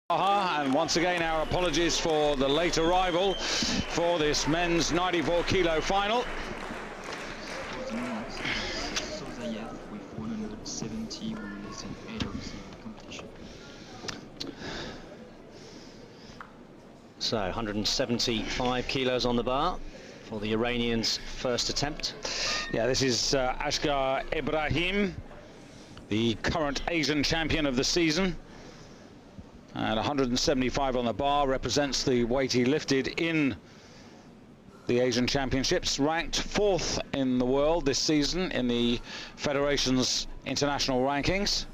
And once again, our apologies for the late arrival for this men's 94 kilo final. So 175 kilos on the bar for the Iranians' first attempt. Yeah, this is Ashgar Ibrahim, the current Asian champion of the season. And 175 on the bar represents the weight he lifted in the Asian Championships, ranked 4th in the world this season in the Federation's international rankings.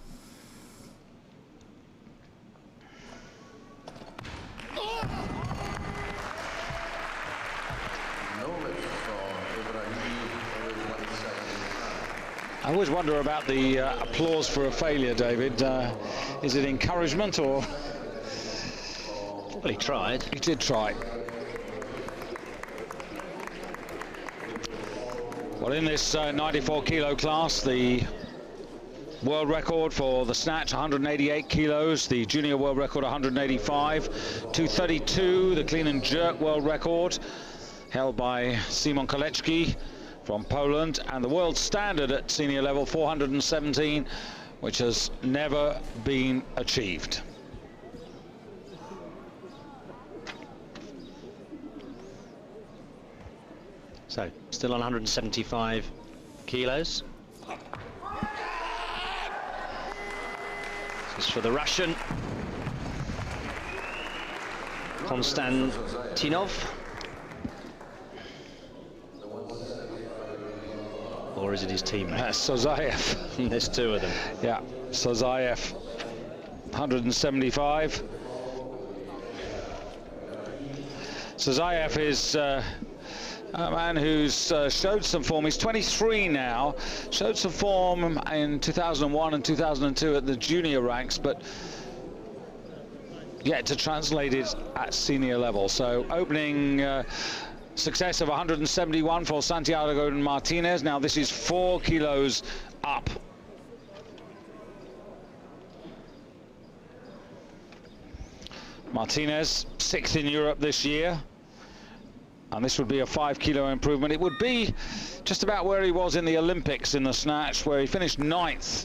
I always wonder about the applause for a failure, David. Is it encouragement or? Well, he tried. He did try. Well, in this 94 kilo class, the world record for the snatch, 188 kilos, the junior world record, 185, 232, the clean and jerk world record, held by Simon Kolecki from Poland, and the world standard at senior level, 417, which has never been achieved. So, still on 175 kilos. This is for the Russian Konstantinov. Or is it his teammate? Sozayev. There's two of them. Yeah, Sozayev, 175. Sozayev is a man who's showed some form. He's 23 now, showed some form in 2001 and 2002 at the junior ranks, but yet to translate it at senior level. So opening success of 171 for Santiago Martinez. Now this is 4 kilos up. Martinez, 6th in Europe this year. And this would be a 5 kilo improvement. It would be just about where he was in the Olympics in the snatch, where he finished 9th.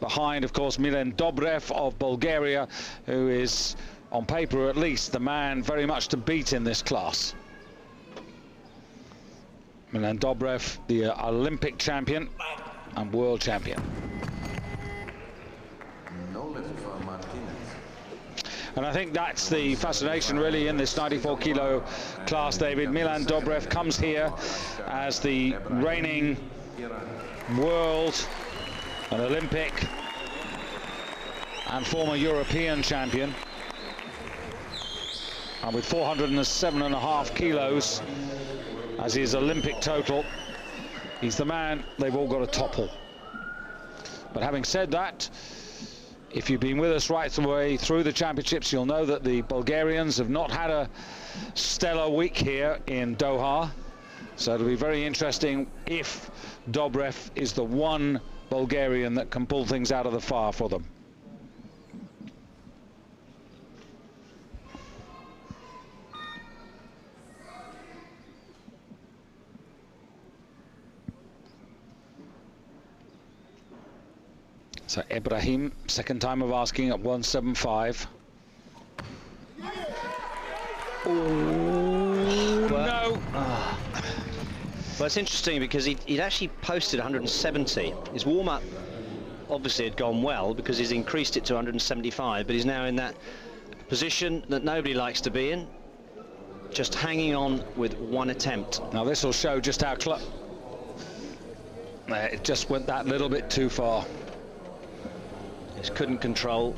Behind, of course, Malan Dobreff of Bulgaria, who is, on paper at least, the man very much to beat in this class. Malan Dobreff, the Olympic champion and world champion. And I think that's the fascination really in this 94 kilo class, David. Malan Dobreff comes here as the reigning world and Olympic and former European champion. And with 407.5 kilos as his Olympic total, he's the man they've all got to topple. But having said that, if you've been with us right the way through the championships, you'll know that the Bulgarians have not had a stellar week here in Doha. So it'll be very interesting if Dobreff is the one Bulgarian that can pull things out of the fire for them. So Ibrahim, second time of asking at 175. Oh, no. Well, it's interesting because he'd actually posted 170. His warm-up obviously had gone well because he's increased it to 175, but he's now in that position that nobody likes to be in, just hanging on with one attempt. Now this will show just how it just went that little bit too far. Just couldn't control.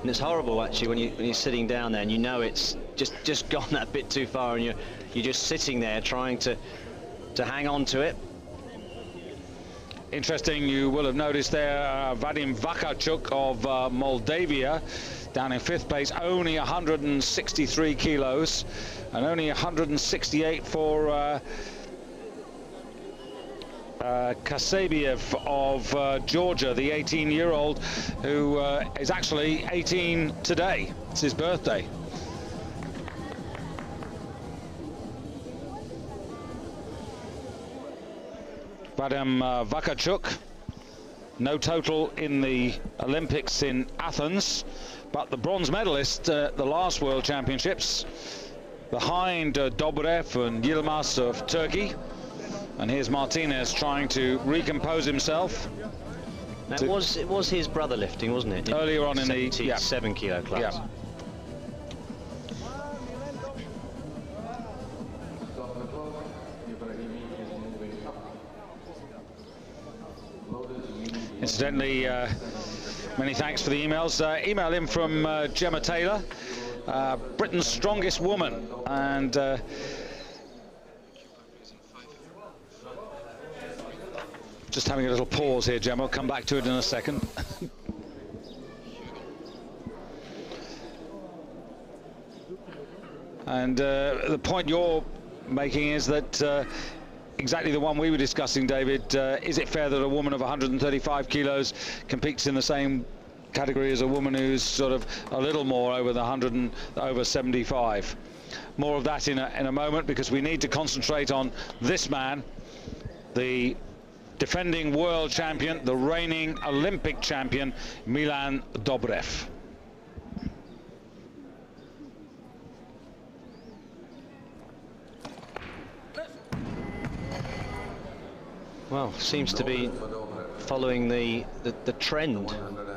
And it's horrible actually when you're sitting down there and you know it's just gone that bit too far, and you're just sitting there trying to hang on to it. Interesting, you will have noticed there Vadim Vakarchuk of Moldavia down in 5th place, only 163 kilos and only 168 for Kasabiev of Georgia, the 18-year-old who is actually 18 today. It's his birthday. Vadim Vakachuk, no total in the Olympics in Athens, but the bronze medalist at the last World Championships, behind Dobreff and Yilmaz of Turkey. And here's Martinez trying to recompose himself. It was his brother lifting, wasn't it? Earlier on in the 77 kilo class. Yeah. Incidentally, many thanks for the emails. Email in from Gemma Taylor, Britain's strongest woman, and just having a little pause here, Gemma. I'll come back to it in a second. And the point you're making is that exactly the one we were discussing, David. Is it fair that a woman of 135 kilos competes in the same category as a woman who's sort of a little more over the 100 and over 75? More of that in a moment, because we need to concentrate on this man, the defending world champion, the reigning Olympic champion, Malan Dobreff. Well, seems to be following the trend.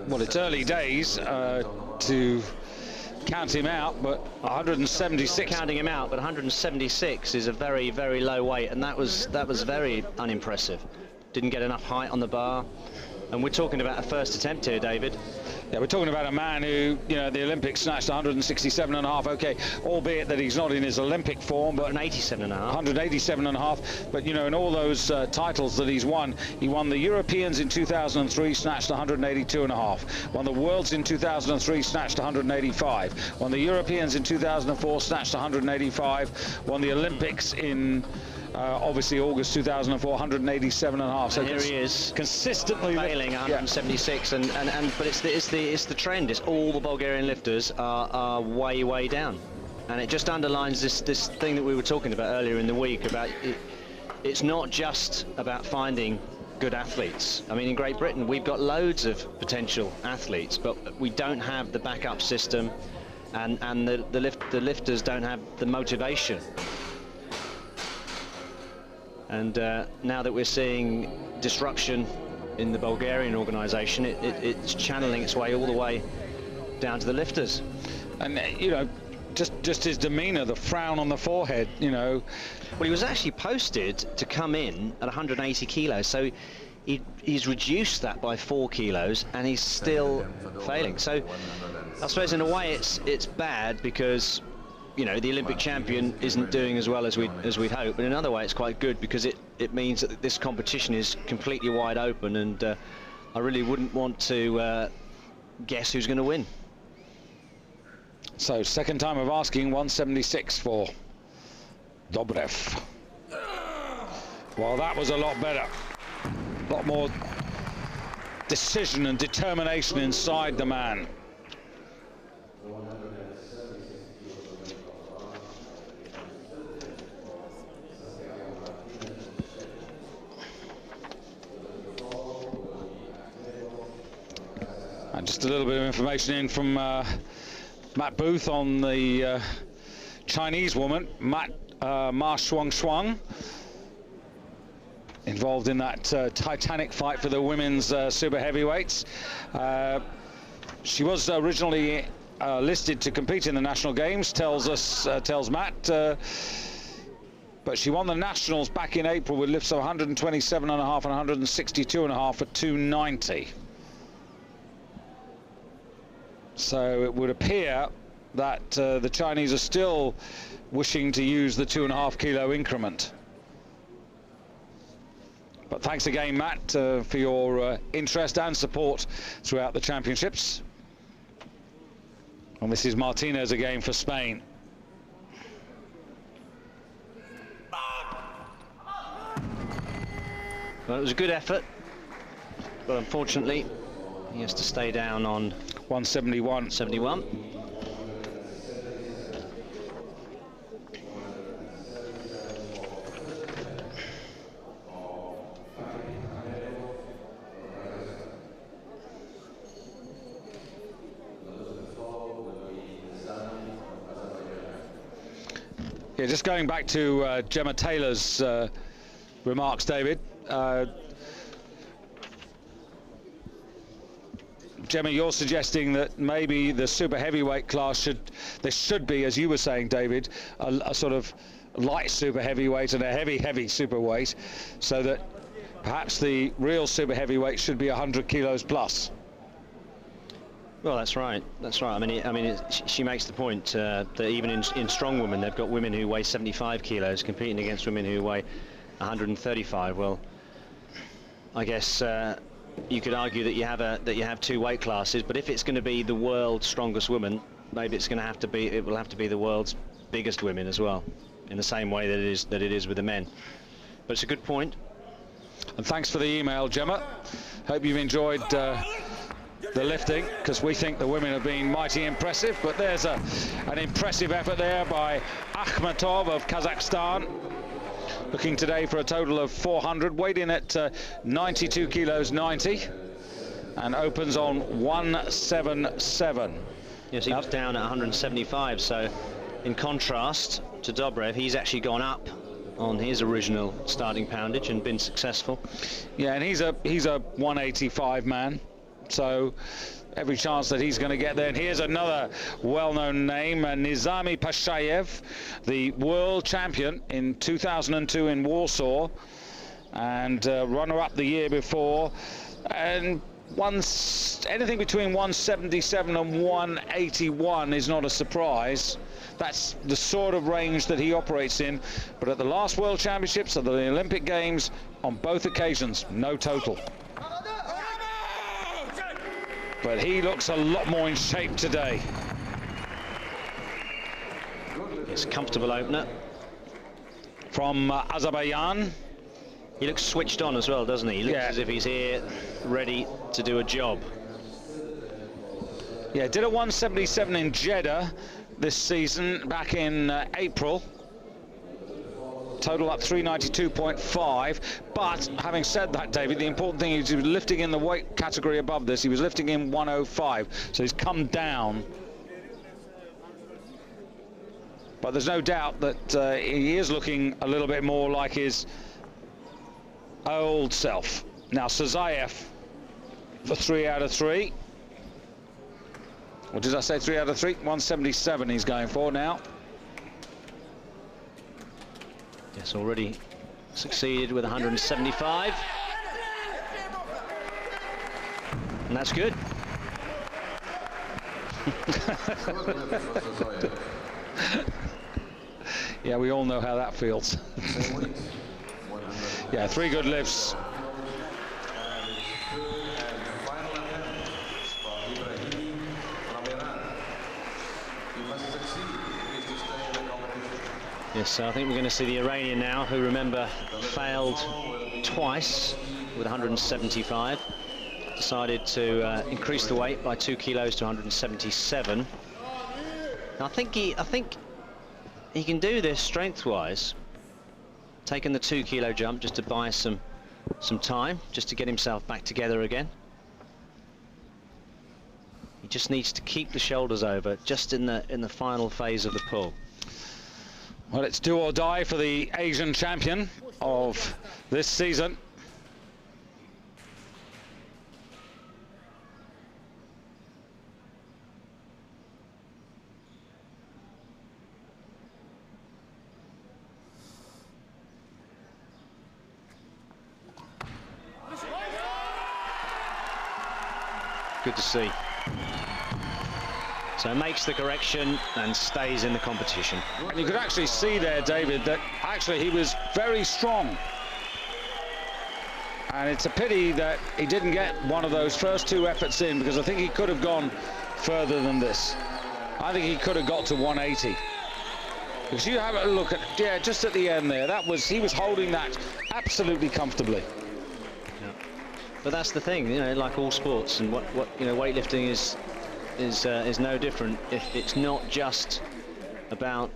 Well, it's early days to count him out, but 176. Counting him out, but 176 is a very, very low weight, and that was very unimpressive. Didn't get enough height on the bar, and we're talking about a first attempt here, David. Yeah, we're talking about a man who, you know, the Olympics snatched 167.5. Okay, albeit that he's not in his Olympic form, but 187.5. 187.5. But you know, in all those titles that he's won, he won the Europeans in 2003, snatched 182.5. Won the Worlds in 2003, snatched 185. Won the Europeans in 2004, snatched 185. Won the Olympics in obviously August 2004, 187.5. So here he is, consistently failing 176, and but it's the trend. It's all the Bulgarian lifters are way down, and it just underlines this thing that we were talking about earlier in the week about it's not just about finding good athletes. I mean, in Great Britain we've got loads of potential athletes, but we don't have the backup system, and the lifters don't have the motivation. And now that we're seeing disruption in the Bulgarian organisation, it's channeling its way all the way down to the lifters. And you know, just his demeanour, the frown on the forehead, you know. Well, he was actually posted to come in at 180 kilos, so he's reduced that by 4 kilos, and he's still failing. So I suppose in a way it's bad, because you know, the Olympic champion isn't doing as well as we'd hope, but in another way it's quite good, because it means that this competition is completely wide open, and I really wouldn't want to guess who's going to win. So second time of asking, 176 for Dobreff. Well, that was a lot better, a lot more decision and determination inside the man. And just a little bit of information in from Matt Booth on the Chinese woman, Ma Shuang, involved in that titanic fight for the women's super heavyweights. She was originally listed to compete in the national games, tells Matt, but she won the nationals back in April with lifts of 127.5 and 162.5 for 290. So it would appear that the Chinese are still wishing to use the 2.5 kilo increment. But thanks again, Matt, for your interest and support throughout the championships. And this is Martinez again for Spain. Well, it was a good effort, but unfortunately, he has to stay down on 171. 71. Yeah, just going back to Gemma Taylor's remarks, David. Gemma, you're suggesting that maybe the super heavyweight class there should be, as you were saying, David, a sort of light super heavyweight and a heavy super weight, so that perhaps the real super heavyweight should be 100 kilos plus. Well, that's right. That's right. She makes the point that even in strong women, they've got women who weigh 75 kilos competing against women who weigh 135. Well, I guess you could argue that you have two weight classes, but if it's going to be the world's strongest woman, maybe it will have to be the world's biggest women as well, in the same way that it is with the men. But it's a good point. And thanks for the email, Gemma. Hope you've enjoyed the lifting, because we think the women have been mighty impressive, but there's an impressive effort there by Akhmatov of Kazakhstan, looking today for a total of 400, weighed in at 92 kilos 90, and opens on 177. Yes, he was down at 175, so in contrast to Dobreff, he's actually gone up on his original starting poundage and been successful. Yeah, and he's a 185 man, so every chance that he's going to get there. And here's another well-known name, Nizami Pashayev, the world champion in 2002 in Warsaw, and runner-up the year before, and anything between 177 and 181 is not a surprise. That's the sort of range that he operates in. But at the last World Championships, at the Olympic Games, on both occasions, no total. But he looks a lot more in shape today. It's a comfortable opener. From Azerbaijan. He looks switched on as well, doesn't he? He looks as if he's here, ready to do a job. Yeah, did a 177 in Jeddah this season, back in April. Total up 392.5. But having said that, David, the important thing is he was lifting in the weight category above this. He was lifting in 105, so he's come down. But there's no doubt that he is looking a little bit more like his old self. Now Sazayev for 3 out of 3. What did I say, 3 out of 3? 177 he's going for now. Yes, already succeeded with 175. And that's good. Yeah, we all know how that feels. Yeah, 3 good lifts. Yes, so I think we're going to see the Iranian now, who, remember, failed twice with 175. Decided to increase the weight by 2 kilos to 177. Now, I think he can do this strength-wise, taking the 2 kilo jump just to buy some time, just to get himself back together again. He just needs to keep the shoulders over just in the final phase of the pull. Well, it's do or die for the Asian champion of this season. Good to see. So makes the correction and stays in the competition. And you could actually see there, David, that actually he was very strong. And it's a pity that he didn't get one of those first 2 efforts in, because I think he could have gone further than this. I think he could have got to 180. Because you have a look at, yeah, just at the end there, he was holding that absolutely comfortably. But that's the thing, you know, like all sports, and what you know, weightlifting is no different. It's not just about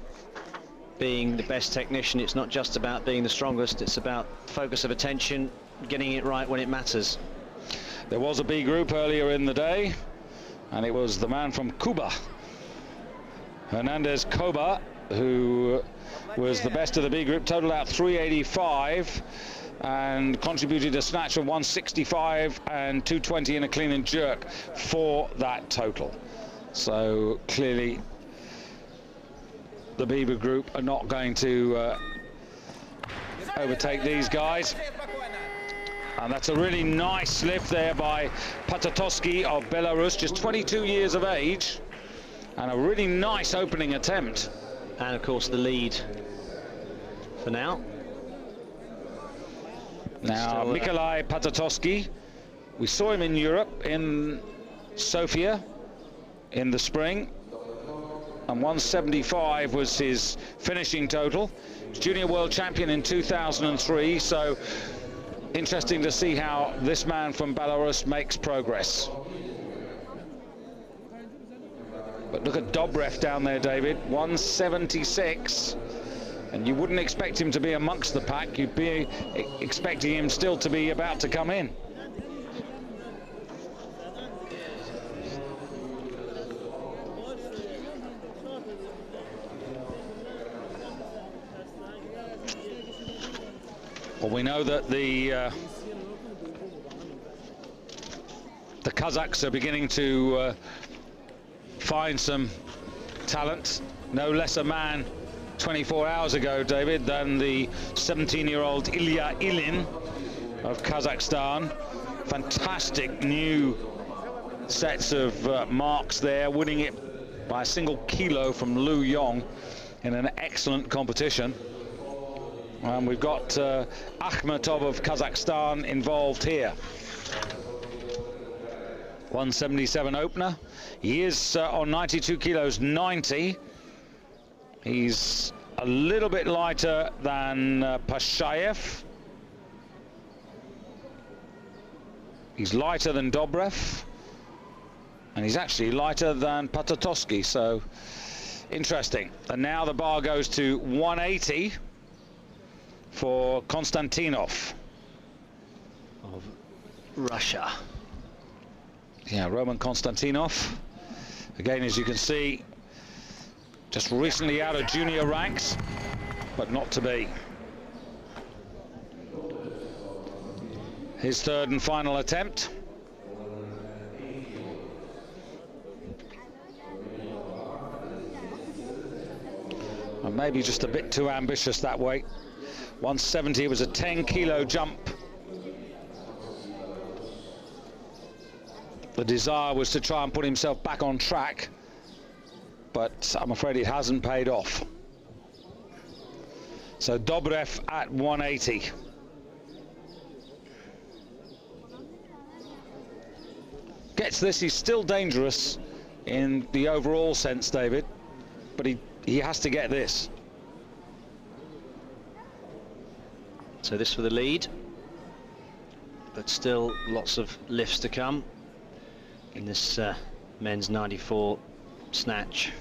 being the best technician, it's not just about being the strongest, it's about focus of attention, getting it right when it matters. There was a B group earlier in the day, and it was the man from Cuba, Hernandez Coba, who was the best of the B group, totaled out 385 and contributed a snatch of 165 and 220 in a clean and jerk for that total. So clearly the B group are not going to overtake these guys. And that's a really nice lift there by Patatoski of Belarus, just 22 years of age, and a really nice opening attempt. And of course the lead for now. Now, Mikolai Patatoski, we saw him in Europe, in Sofia, in the spring, and 175 was his finishing total. Junior world champion in 2003, so interesting to see how this man from Belarus makes progress. But look at Dobreff down there, David, 176. And you wouldn't expect him to be amongst the pack. You'd be expecting him still to be about to come in. Well, we know that the Kazakhs are beginning to find some talent. No less a man 24 hours ago, David, than the 17-year-old Ilya Ilin of Kazakhstan. Fantastic new sets of marks there, winning it by a single kilo from Lu Yong in an excellent competition. And we've got Akhmetov of Kazakhstan involved here. 177 opener. He is on 92 kilos 90. He's a little bit lighter than Pashayev. He's lighter than Dobreff. And he's actually lighter than Patatoski, so interesting. And now the bar goes to 180 for Konstantinov of Russia. Yeah, Roman Konstantinov. Again, as you can see, just recently out of junior ranks, but not to be. His third and final attempt. And maybe just a bit too ambitious that weight. 170 was a 10-kilo jump. The desire was to try and put himself back on track, but I'm afraid it hasn't paid off. So Dobreff at 180. Gets this, he's still dangerous in the overall sense, David, but he has to get this. So this for the lead, but still lots of lifts to come in this men's 94 snatch.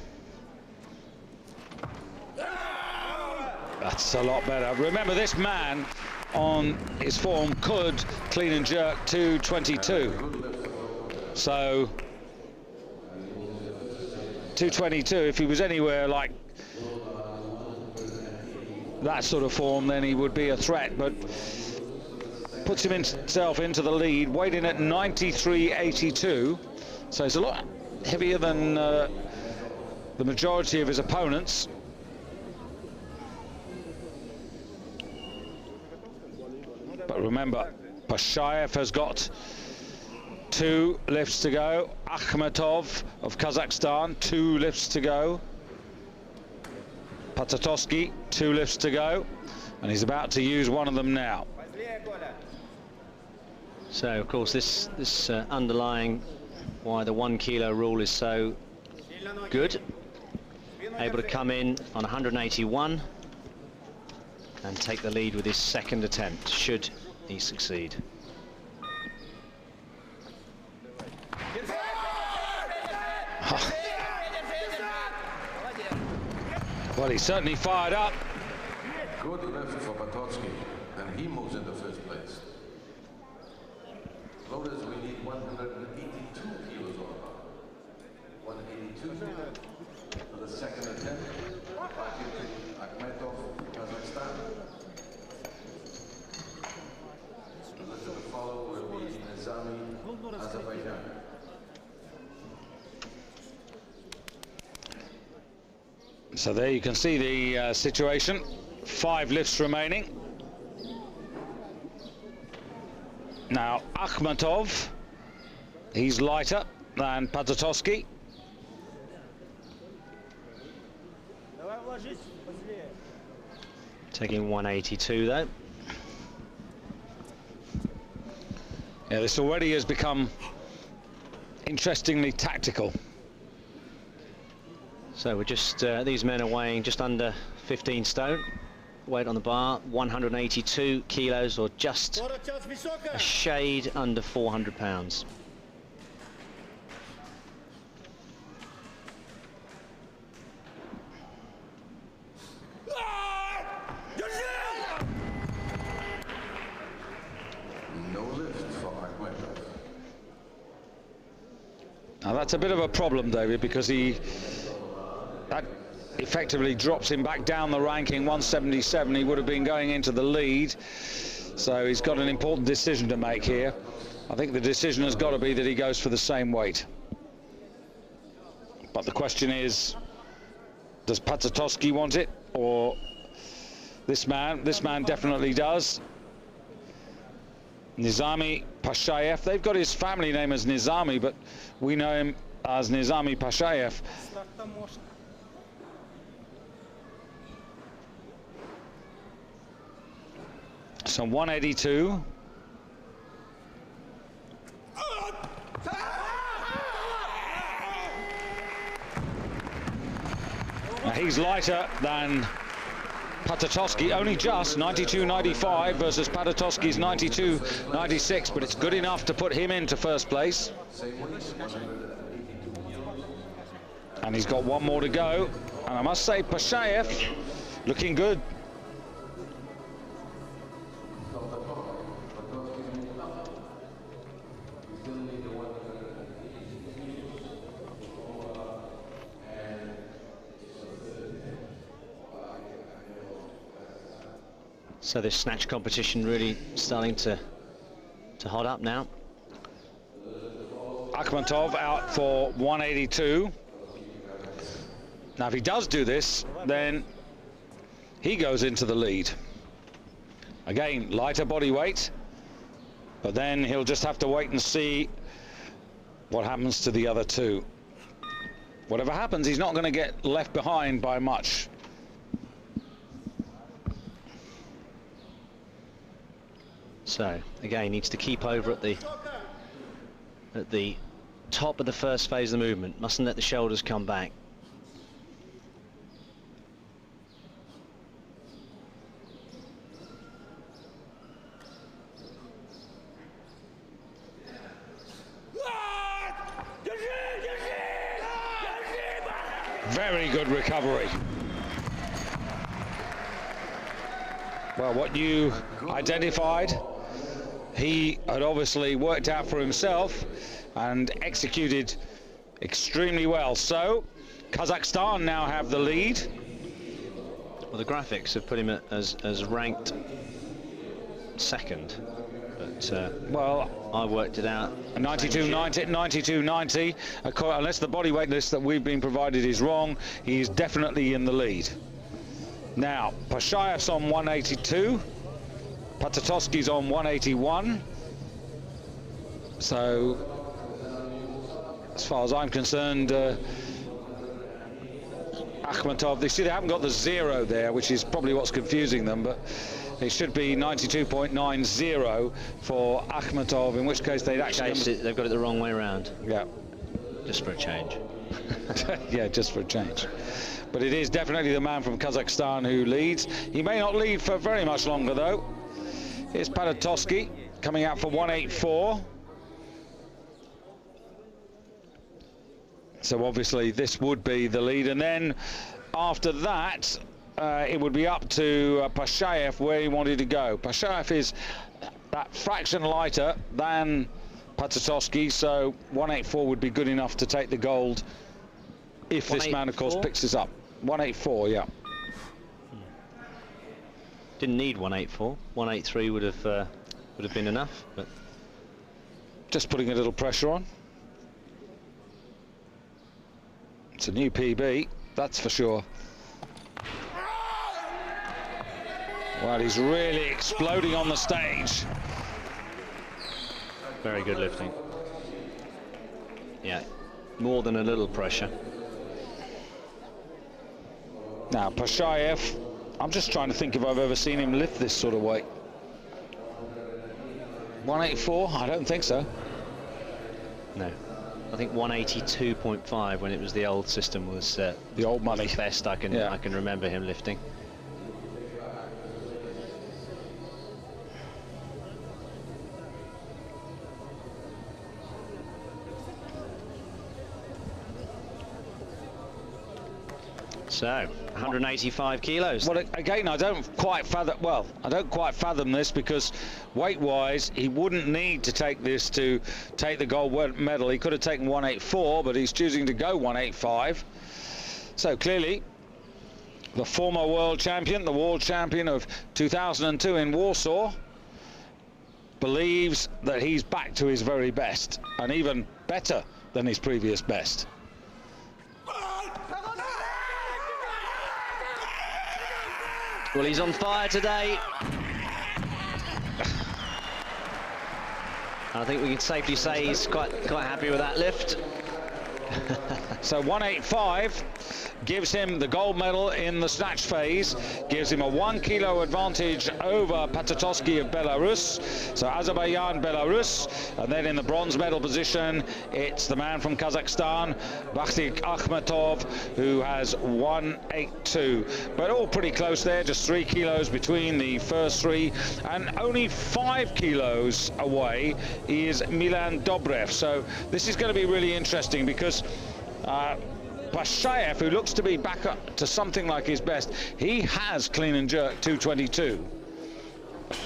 That's a lot better. Remember, this man on his form could clean and jerk 222. So 222, if he was anywhere like that sort of form, then he would be a threat, but puts himself into the lead, weighed in at 93.82, so he's a lot heavier than the majority of his opponents. But remember, Pashayev has got 2 lifts to go. Akhmetov of Kazakhstan, 2 lifts to go. Patatoski, 2 lifts to go, and he's about to use one of them now. So, of course, this underlying why the 1 kilo rule is so good. Able to come in on 181 and take the lead with his second attempt, should he succeed. Well, he's certainly fired up. Good lift for Potocki, and he moves into first place. Loaders, we need 182 kilos or about. 182 for the second attempt. Akhmetov, Kazakhstan. The lift to follow will be Nizami, Azerbaijan. So there you can see the situation. 5 lifts remaining. Now Akhmetov, he's lighter than Potocki. Taking 182 though. Yeah, this already has become interestingly tactical. So we're just, these men are weighing just under 15 stone. Weight on the bar, 182 kilos, or just a shade under 400 pounds. No lift for Akhmetov. Now that's a bit of a problem, David, because that effectively drops him back down the ranking. 177, he would have been going into the lead, so he's got an important decision to make here. I think the decision has got to be that he goes for the same weight, but the question is, does Potocki want it, or this man? This man definitely does. Nizami Pashayev, they've got his family name as Nizami, but we know him as Nizami Pashayev. So 182. Now he's lighter than Potocki, only just 92.95 versus Potocki's 92.96, but it's good enough to put him into first place. And he's got one more to go. And I must say, Pashayev looking good. So this snatch competition really starting to hot up now. Akhmetov out for 182. Now if he does do this, then he goes into the lead. Again, lighter body weight, but then he'll just have to wait and see what happens to the other two. Whatever happens, he's not going to get left behind by much. So again, needs to keep over at the top of the first phase of the movement. Mustn't let the shoulders come back. Very good recovery. Well, what you identified, he had obviously worked out for himself and executed extremely well. So Kazakhstan now have the lead. Well, the graphics have put him as ranked second, but well, I worked it out. 92.90, unless the body weight list that we've been provided is wrong, he's definitely in the lead. Now, Pashayev's on 182, Potocki's on 181. So, as far as I'm concerned, Akhmetov, they haven't got the 0 there, which is probably what's confusing them, but it should be 92.90 for Akhmetov, in which case they'd actually... They've got it the wrong way around. Yeah. Just for a change. Yeah, just for a change. But it is definitely the man from Kazakhstan who leads. He may not lead for very much longer, though. Here's Potocki coming out for 184. So obviously this would be the lead, and then after that it would be up to Pashayev where he wanted to go. Pashayev is that fraction lighter than Patatoski, so 184 would be good enough to take the gold if this man, of course, picks this up. 184, yeah. Didn't need 184. 183 would have been enough, but just putting a little pressure on. It's a new PB, that's for sure. Well, he's really exploding on the stage. Very good lifting. Yeah, more than a little pressure. Now, Pashayev, I'm just trying to think if I've ever seen him lift this sort of weight. 184? I don't think so. No. I think 182.5 when it was the old system was the old money. The best I can remember him lifting. So 185 kilos. Well, again, I don't quite fathom this, because weight-wise, he wouldn't need to take this to take the gold medal. He could have taken 184, but he's choosing to go 185. So clearly, the former world champion, the world champion of 2002 in Warsaw, believes that he's back to his very best, and even better than his previous best. Well, he's on fire today. I think we can safely say he's quite happy with that lift. So 185 gives him the gold medal in the snatch phase, gives him a 1 kilo advantage over Patatoski of Belarus. So Azerbaijan, Belarus, and then in the bronze medal position, it's the man from Kazakhstan, Bakhtik Akhmetov, who has 182. But all pretty close there, just 3 kilos between the first three, and only 5 kilos away is Malan Dobreff. So this is going to be really interesting, because Pashayev, who looks to be back up to something like his best, he has clean and jerk 222.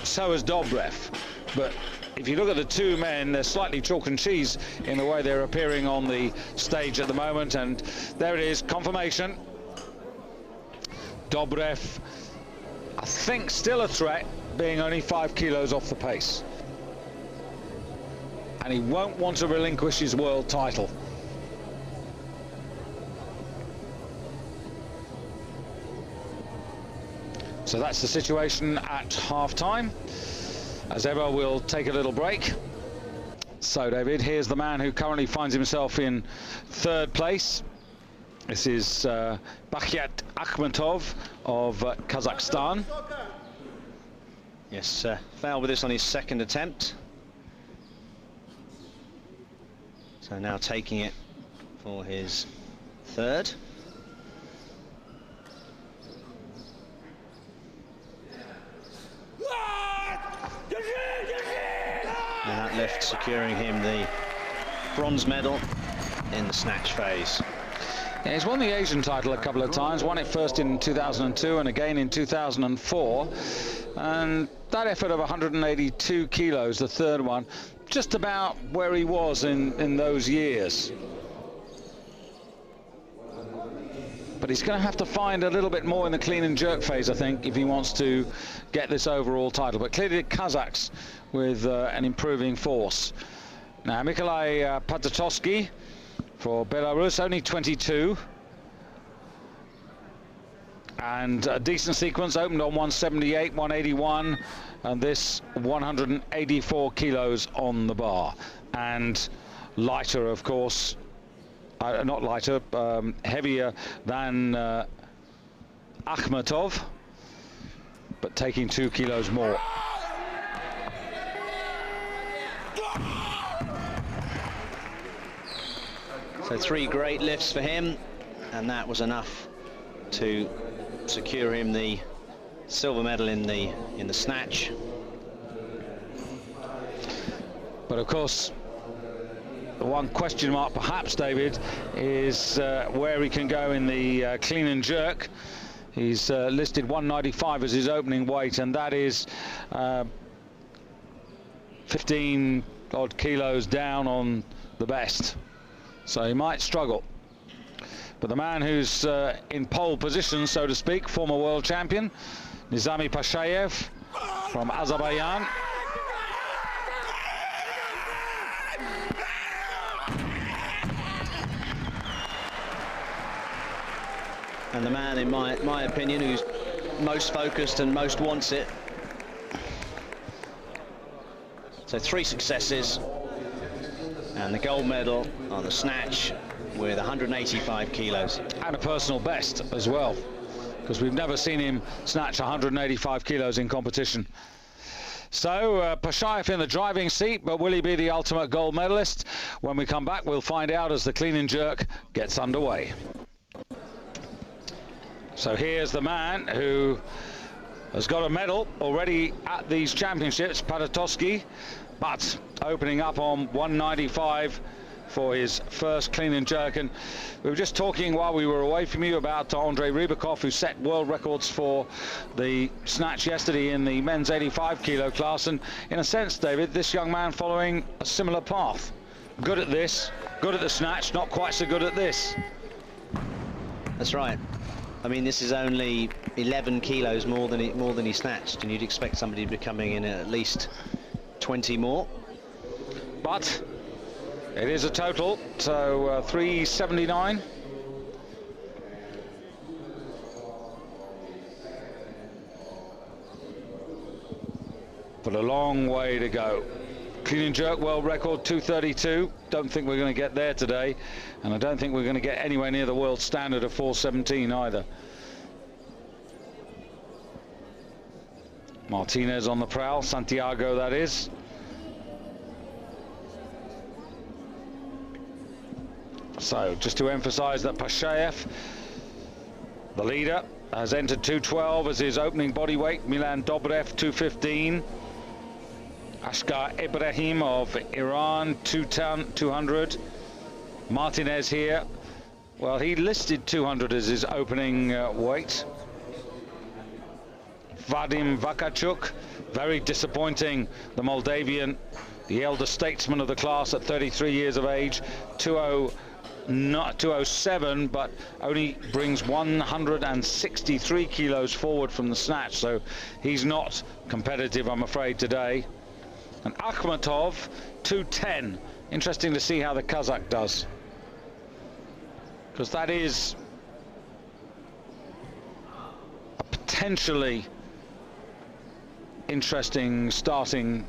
So has Dobreff. But if you look at the two men, they're slightly chalk and cheese in the way they're appearing on the stage at the moment. And there it is, confirmation. Dobreff, I think, still a threat, being only 5 kilos off the pace. And he won't want to relinquish his world title. So that's the situation at half-time. As ever, we'll take a little break. So, David, here's the man who currently finds himself in 3rd place. This is Bakhtik Akhmetov of Kazakhstan. Yes, failed with this on his 2nd attempt. So now taking it for his 3rd. And that lift securing him the bronze medal in the snatch phase. Yeah, he's won the Asian title a couple of times, won it first in 2002 and again in 2004. And that effort of 182 kilos, the 3rd one, just about where he was in those years. But he's going to have to find a little bit more in the clean and jerk phase, I think, if he wants to get this overall title. But clearly the Kazakhs with an improving force. Now, Nikolai Patatoski for Belarus, only 22. And a decent sequence, opened on 178, 181, and this 184 kilos on the bar. And lighter, of course. Not lighter, heavier than Akhmetov, but taking 2 kilos more. So 3 great lifts for him, and that was enough to secure him the silver medal in the snatch. But of course, The one question mark, perhaps, David, is where he can go in the clean and jerk. He's listed 195 as his opening weight, and that is 15 odd kilos down on the best. So he might struggle. But the man who's in pole position, so to speak, former world champion, Nizami Pashayev from Azerbaijan. And the man, in my opinion, who's most focused and most wants it. So 3 successes and the gold medal on the snatch with 185 kilos. And a personal best as well, because we've never seen him snatch 185 kilos in competition. So Pashayev in the driving seat, but will he be the ultimate gold medalist? When we come back, we'll find out as the clean and jerk gets underway. So here's the man who has got a medal already at these championships, Padatowski, but opening up on 195 for his first clean and jerk. And we were just talking while we were away from you about Andrei Rybakov, who set world records for the snatch yesterday in the men's 85 kilo class. And in a sense, David, this young man following a similar path. Good at this, good at the snatch, not quite so good at this. That's right. I mean, this is only 11 kilos more than he snatched, and you'd expect somebody to be coming in at least 20 more. But it is a total, so 379. But a long way to go. Clean and jerk world record 232. Don't think we're going to get there today, and I don't think we're going to get anywhere near the world standard of 417 either. Martinez on the prowl, Santiago that is. So just to emphasize that Pashayev, the leader, has entered 212 as his opening body weight. Malan Dobreff 215. Ashkar Ibrahim of Iran 200. Martinez here, well, he listed 200 as his opening weight. Vadim Vakachuk, very disappointing, the Moldavian, the elder statesman of the class at 33 years of age, 207, but only brings 163 kilos forward from the snatch, so he's not competitive, I'm afraid, today. And Akhmatov 210. Interesting to see how the Kazakh does, because that is a potentially interesting starting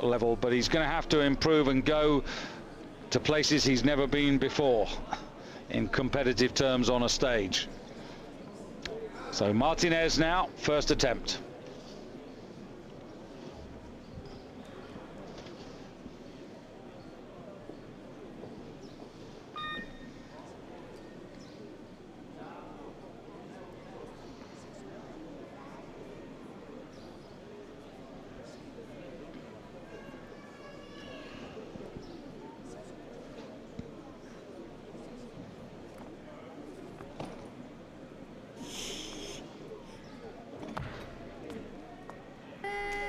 level, but he's going to have to improve and go to places he's never been before in competitive terms on a stage. So Martinez now, first attempt.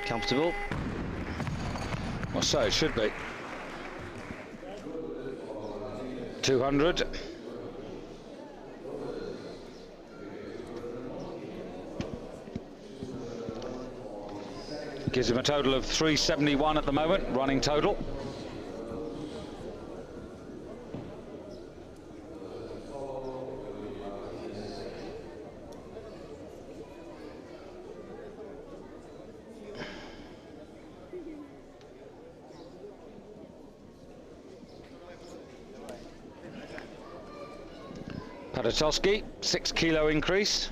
Comfortable. Well, so it should be. 200. Gives him a total of 371 at the moment, running total. Padatowski, 6 kilo increase.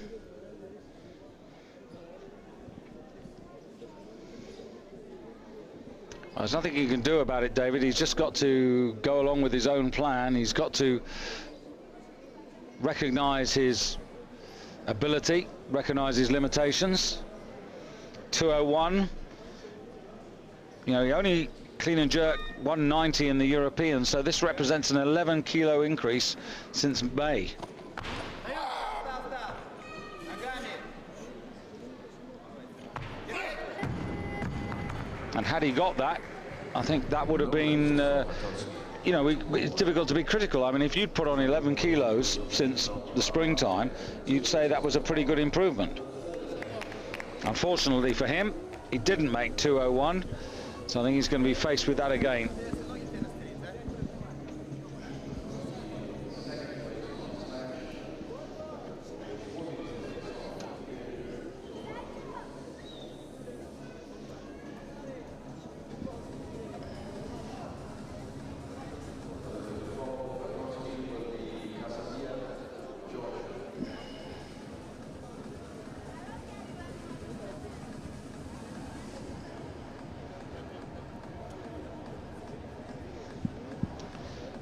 There's nothing you can do about it, David. He's just got to go along with his own plan. He's got to recognize his ability, recognize his limitations. 201. You know, he only clean and jerk 190 in the Europeans, so this represents an 11 kilo increase since May. And had he got that, I think that would have been, you know, it's difficult to be critical. I mean, if you'd put on 11 kilos since the springtime, you'd say that was a pretty good improvement. Unfortunately for him, he didn't make 201, so I think he's going to be faced with that again.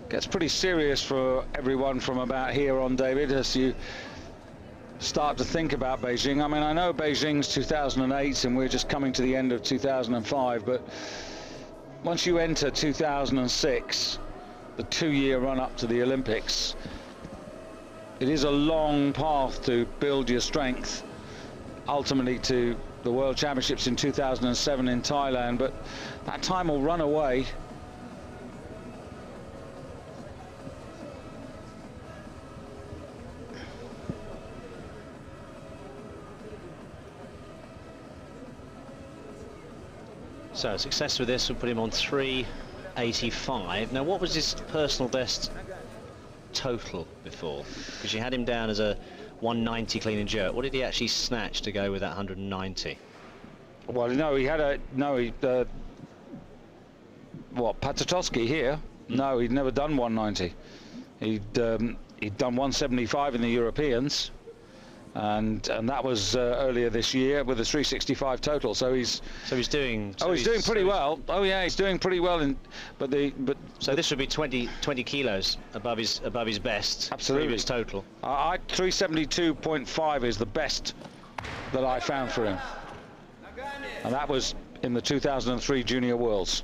Gets pretty serious for everyone from about here on, David, as you start to think about Beijing. I mean, I know Beijing's 2008 and we're just coming to the end of 2005, but once you enter 2006, the 2-year run up to the Olympics, it is a long path to build your strength, ultimately to the World Championships in 2007 in Thailand, but that time will run away. So success with this will put him on 385. Now, what was his personal best total before? Because you had him down as a 190 clean and jerk. What did he actually snatch to go with that 190? Well, no, he had a what, Patatoski here? No, he'd never done 190. He'd done 175 in the Europeans. And that was earlier this year with a 365 total. So he's doing. He's doing pretty well. Oh yeah, he's doing pretty well. So this would be 20 kilos above his best. Absolutely. Previous total. 372.5 is the best that I found for him, and that was in the 2003 Junior Worlds.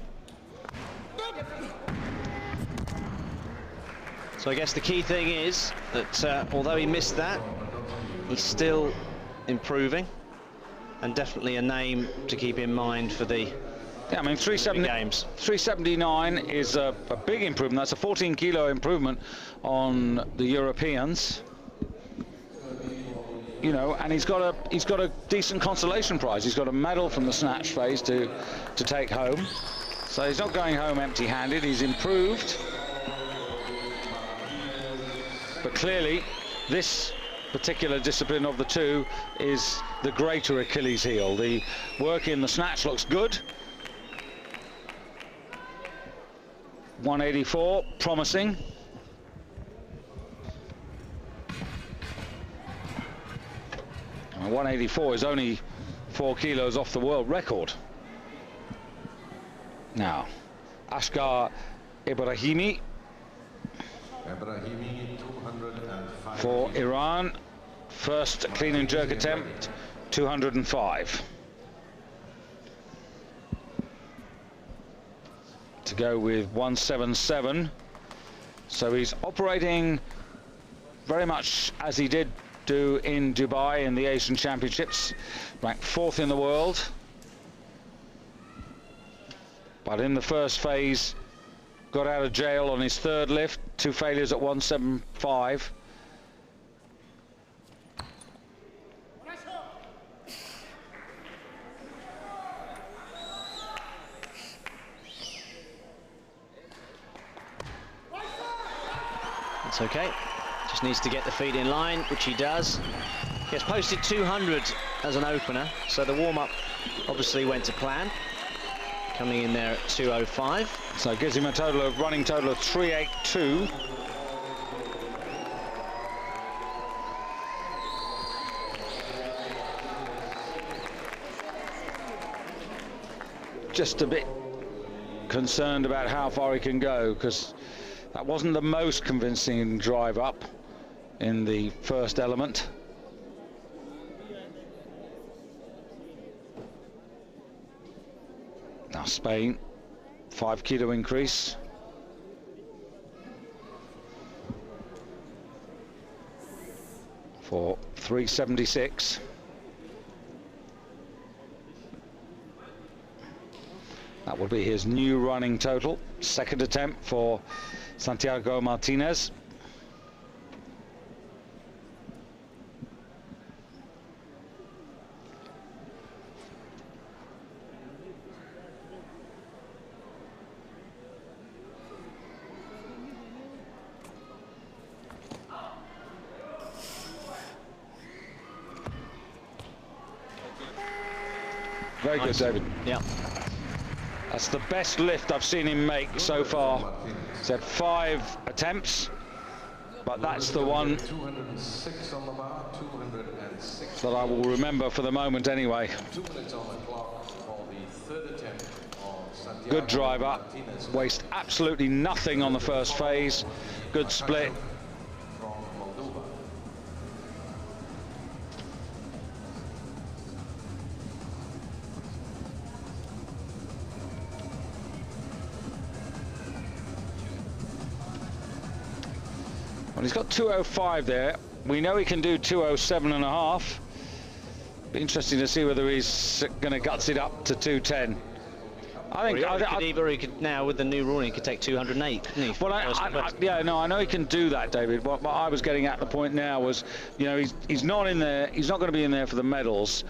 So I guess the key thing is that although he missed that, he's still improving, and definitely a name to keep in mind for the I mean, 379 is a big improvement. That's a 14 kilo improvement on the Europeans. You know, and he's got a decent consolation prize. He's got a medal from the snatch phase to take home. So he's not going home empty-handed. He's improved. But clearly, this particular discipline of the two is the greater Achilles heel. The work in the snatch looks good. 184, promising. And 184 is only 4 kilos off the world record. Now, Ashgar Ibrahimi for Iran. First clean and jerk attempt, 205. To go with 177. So he's operating very much as he did do in Dubai in the Asian Championships, ranked 4th in the world. But in the first phase, got out of jail on his 3rd lift, 2 failures at 175. It's okay, just needs to get the feet in line, which he does. He has posted 200 as an opener, so the warm-up obviously went to plan, coming in there at 205. So it gives him a running total of 382. Just a bit concerned about how far he can go, because that wasn't the most convincing drive up in the first element. Now Spain, 5 kilo increase. For 376. That will be his new running total. Second attempt for Santiago Martinez. Very good, David. Yeah. That's the best lift I've seen him make so far. He's had 5 attempts, but that's the one 206 on the bar, 206. that I will remember for the moment anyway. 2 minutes on the clock for the third attempt of Santiago Good driver, Martinez. waste absolutely nothing on the first phase. Good split. From Moldova. Well, he's got 205 there. We know he can do 207.5. Be interesting to see whether he's going to guts it up to 210. I think. He could now, with the new ruling, he could take 208. Couldn't he? Well, yeah, no, I know he can do that, David. What I was getting at the point now was, you know, he's not in there. He's not going to be in there for the medals.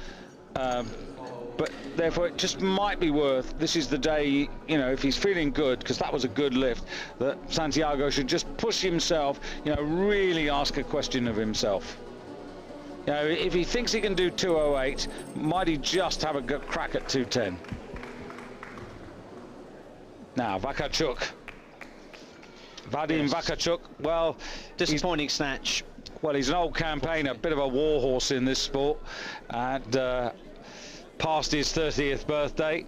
But therefore, it just might be worth, this is the day, you know, if he's feeling good, because that was a good lift, that Santiago should just push himself, you know, really ask a question of himself. You know, if he thinks he can do 208, might he just have a good crack at 210? Now, Vakarchuk. Vadim Vakarchuk, well... Disappointing snatch. Well, he's an old campaigner, a bit of a warhorse in this sport, and past his 30th birthday.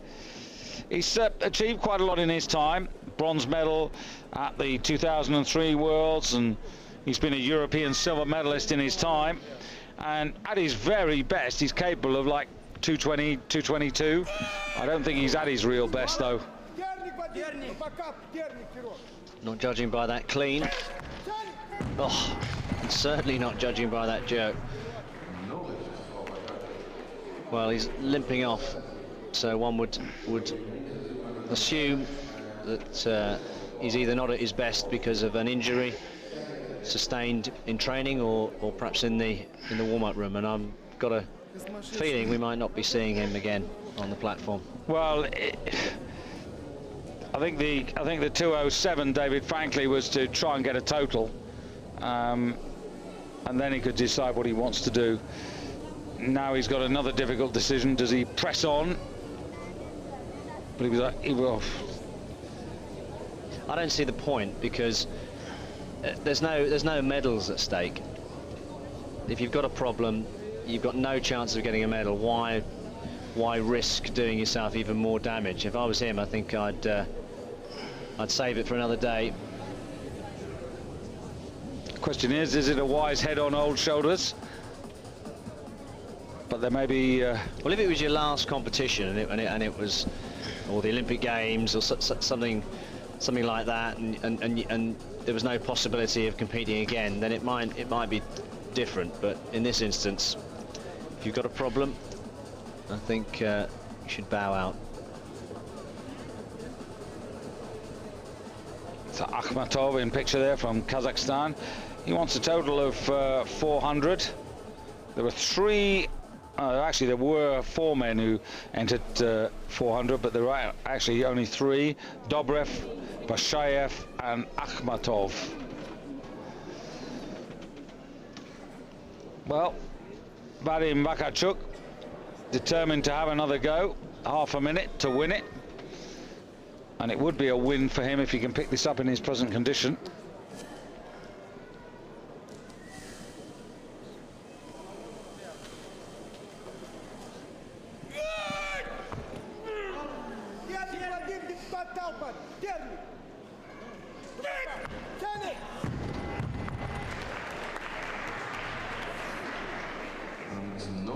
He's achieved quite a lot in his time. Bronze medal at the 2003 Worlds, and he's been a European silver medalist in his time. And at his very best, he's capable of like 220, 222. I don't think he's at his real best, though. Not judging by that clean. Oh, certainly not judging by that jerk. Well, he's limping off, so one would assume that he's either not at his best because of an injury sustained in training, or perhaps in the warm-up room. And I've got a feeling we might not be seeing him again on the platform. Well, I think the 207, David, frankly, was to try and get a total, and then he could decide what he wants to do. Now he's got another difficult decision. Does he press on? But he will. I don't see the point, because there's no medals at stake. If you've got a problem, you've got no chance of getting a medal. Why risk doing yourself even more damage? If I was him, I think I'd save it for another day. The question is it a wise head on old shoulders? But there may be... Well, if it was your last competition and it was, or the Olympic Games or something like that, and there was no possibility of competing again, then it might be different. But in this instance, if you've got a problem, I think you should bow out. So Akhmatov in picture there from Kazakhstan. He wants a total of 400. There were actually there were 4 men who entered 400, but there were actually only 3: Dobreff, Bashayev and Akhmatov. Well, Vadim Vakarchuk determined to have another go, half a minute to win it, and it would be a win for him if he can pick this up in his present condition. No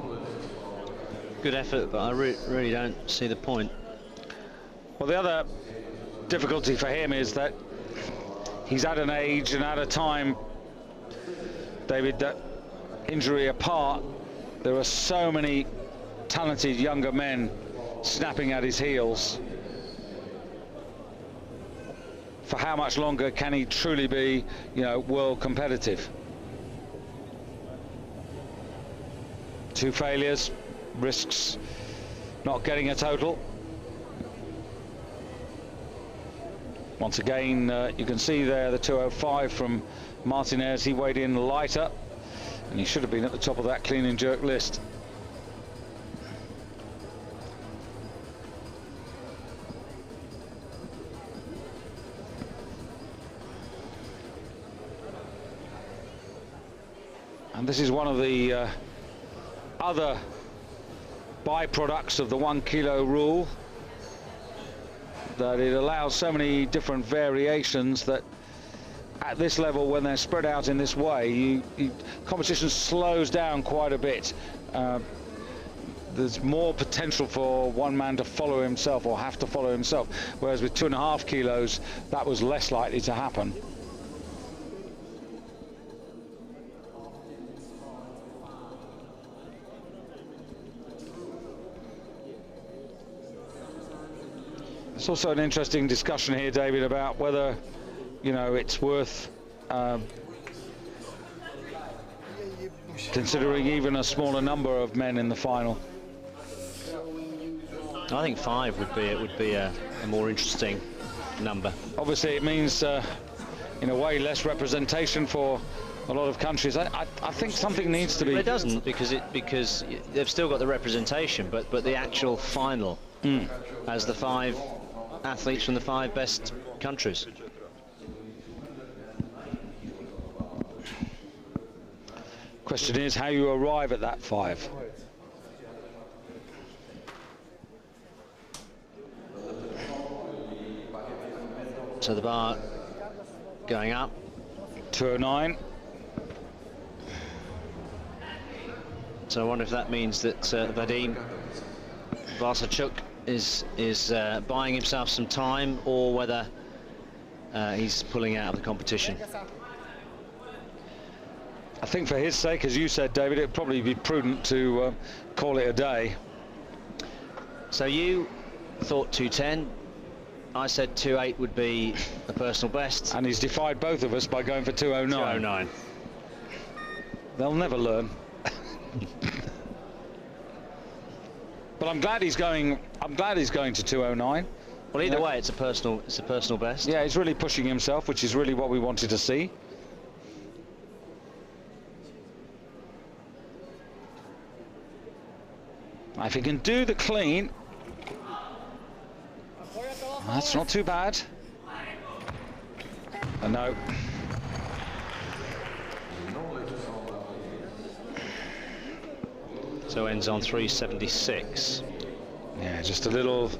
Good effort, but I really don't see the point. Well, the difficulty for him is that he's at an age and at a time, David, that injury apart, there are so many talented younger men snapping at his heels. For how much longer can he truly be, you know, world competitive? 2 failures, risks not getting a total. Once again, you can see there the 205 from Martinez. He weighed in lighter, and he should have been at the top of that clean and jerk list. And this is one of the other byproducts of the 1 kilo rule, that it allows so many different variations that at this level, when they're spread out in this way, competition slows down quite a bit. There's more potential for one man to follow himself or have to follow himself, whereas with 2.5 kilos, that was less likely to happen. It's also an interesting discussion here, David, about whether, you know, it's worth considering even a smaller number of men in the final. I think 5 would be a more interesting number. Obviously, it means, in a way, less representation for a lot of countries. I think something needs to be. But it doesn't, because they've still got the representation, but the actual final as the 5 athletes from the 5 best countries. Question is how you arrive at that 5. So the bar going up. 209. So I wonder if that means that Vadim Vasachuk is buying himself some time, or whether he's pulling out of the competition. I think for his sake, as you said, David, it'd probably be prudent to call it a day. So you thought 210. I said 2.8 would be a personal best. And he's defied both of us by going for 209. 209. They'll never learn. But I'm glad he's going. I'm glad he's going to 209. Well, either way, it's a personal best. Yeah, he's really pushing himself, which is really what we wanted to see. If he can do the clean, that's not too bad. No. So ends on 376. Yeah, just a little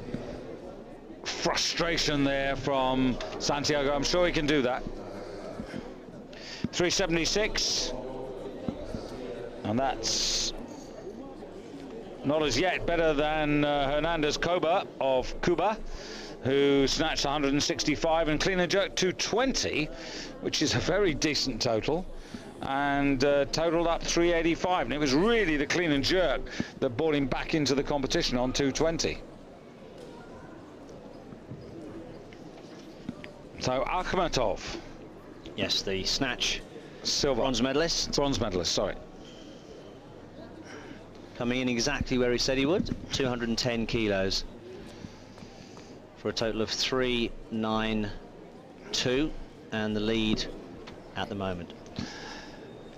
frustration there from Santiago. I'm sure he can do that. 376. And that's not as yet better than Hernandez Coba of Cuba, who snatched 165 and clean and jerk 220, which is a very decent total, and totaled up 385. And it was really the clean and jerk that brought him back into the competition on 220. So Akhmatov. Yes, the snatch Silver. bronze medalist. Bronze medalist, sorry. Coming in exactly where he said he would, 210 kilos. For a total of 392, and the lead at the moment.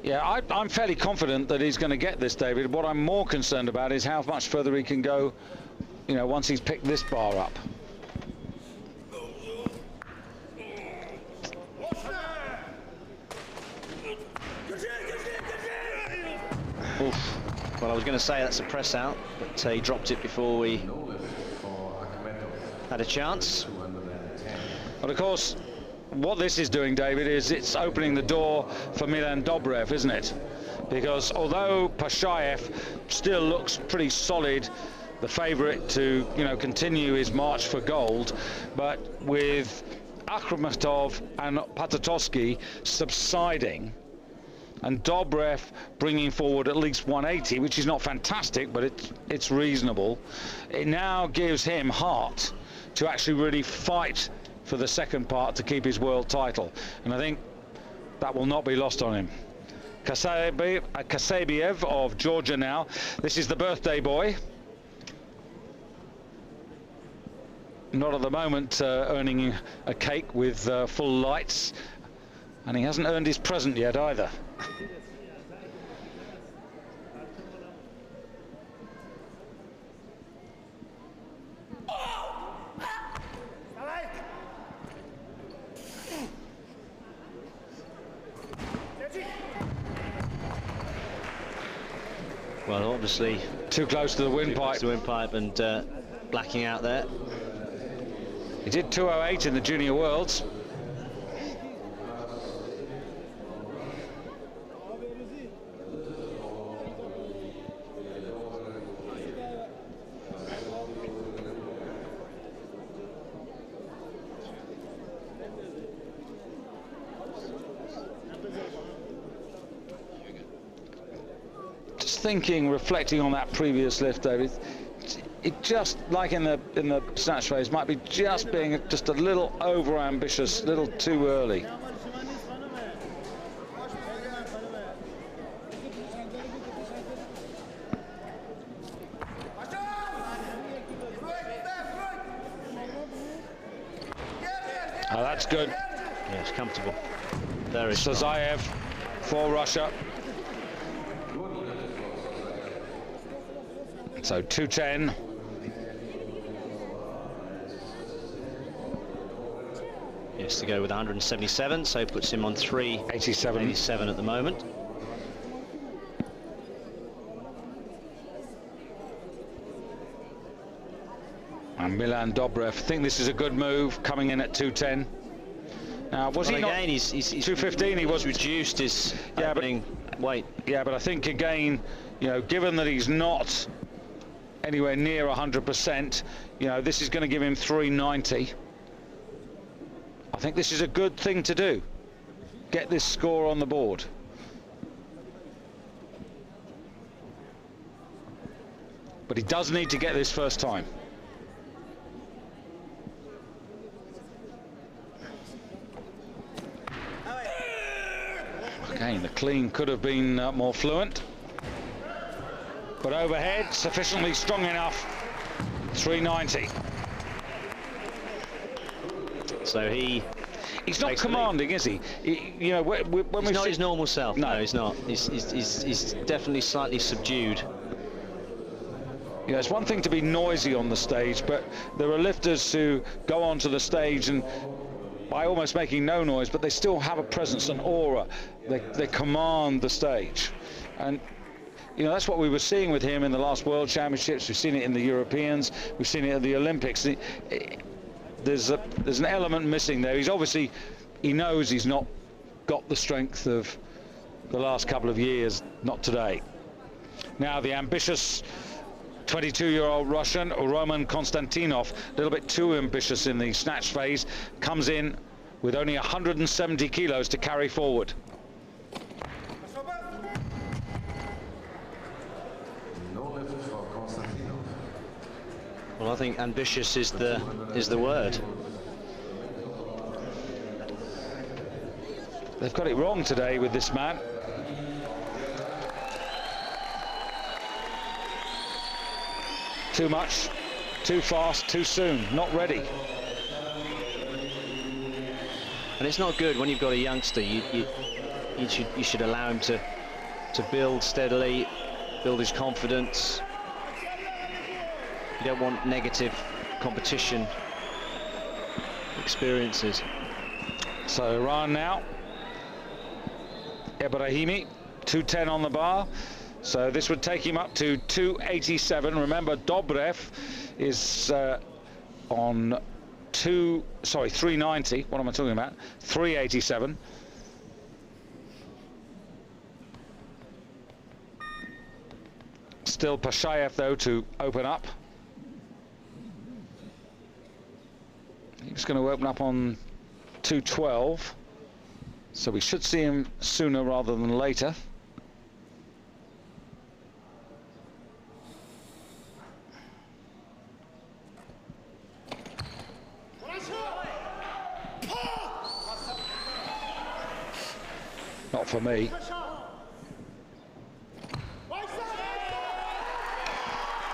Yeah, I'm fairly confident that he's going to get this, David. What I'm more concerned about is how much further he can go, you know, once he's picked this bar up. Oof. Well, I was going to say that's a press out, but he dropped it before we had a chance. But of course, what this is doing, David, is it's opening the door for Malan Dobreff, isn't it? Because although Pashayev still looks pretty solid the favourite to, you know, continue his march for gold, but with Akhmatov and Patatosky subsiding and Dobreff bringing forward at least 180, which is not fantastic, but it's reasonable, it now gives him heart to actually really fight for the second part to keep his world title, and I think that will not be lost on him. Kasabiev of Georgia now. This is the birthday boy. Not at the moment earning a cake with full lights, and he hasn't earned his present yet either. Well, obviously too close to the windpipe. To the windpipe and blacking out there. He did 2:08 in the Junior Worlds. Thinking, reflecting on that previous lift, David, it just like in the snatch phase might be just being just a little over ambitious, a little too early. Oh, that's good. Yeah, it's comfortable. Very strong. Sazayev for Russia. So 2:10. Yes, to go with 177, so puts him on 387 at the moment. And Malan Dobreff, I think this is a good move, coming in at 2:10. Now, was he again, not? He's 2:15. He was reduced his opening weight. Yeah, but I think again, you know, given that he's not anywhere near 100%, you know, this is going to give him 390. I think this is a good thing to do. Get this score on the board. But he does need to get this first time. Again, the clean could have been more fluent. But overhead, sufficiently strong enough. 390. So he's not commanding, is he? You know, when he's not his normal self. No, he's not. He's definitely slightly subdued. You know, it's one thing to be noisy on the stage, but there are lifters who go onto the stage and by almost making no noise, but they still have a presence, an aura. They command the stage. And you know, that's what we were seeing with him in the last World Championships. We've seen it in the Europeans. We've seen it at the Olympics. There's an element missing there. He knows he's not got the strength of the last couple of years, not today. Now the ambitious 22-year-old Russian, Roman Konstantinov, a little bit too ambitious in the snatch phase, comes in with only 170 kilos to carry forward. Well, I think ambitious is the word. They've got it wrong today with this man. Too much, too fast, too soon, not ready. And it's not good when you've got a youngster. You should allow him to build steadily, build his confidence. You don't want negative competition experiences. So Iran now. Ibrahimi, 210 on the bar. So this would take him up to 287. Remember, Dobreff is on 390. What am I talking about? 387. Still Pashayev, though, to open up. Dobreff going to open up on 212, so we should see him sooner rather than later. Not for me.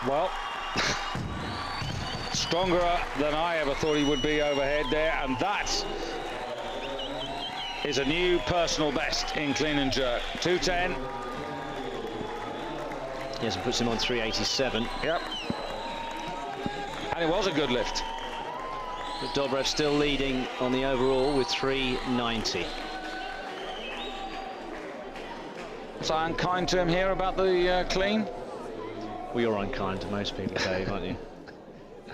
Well, stronger than I ever thought he would be overhead there, and that is a new personal best in clean and jerk. 210. Yes, and puts him on 387. Yep. And it was a good lift. But Dobreff still leading on the overall with 390. So unkind to him here about the clean? Well, you're unkind to most people, Dave, aren't you?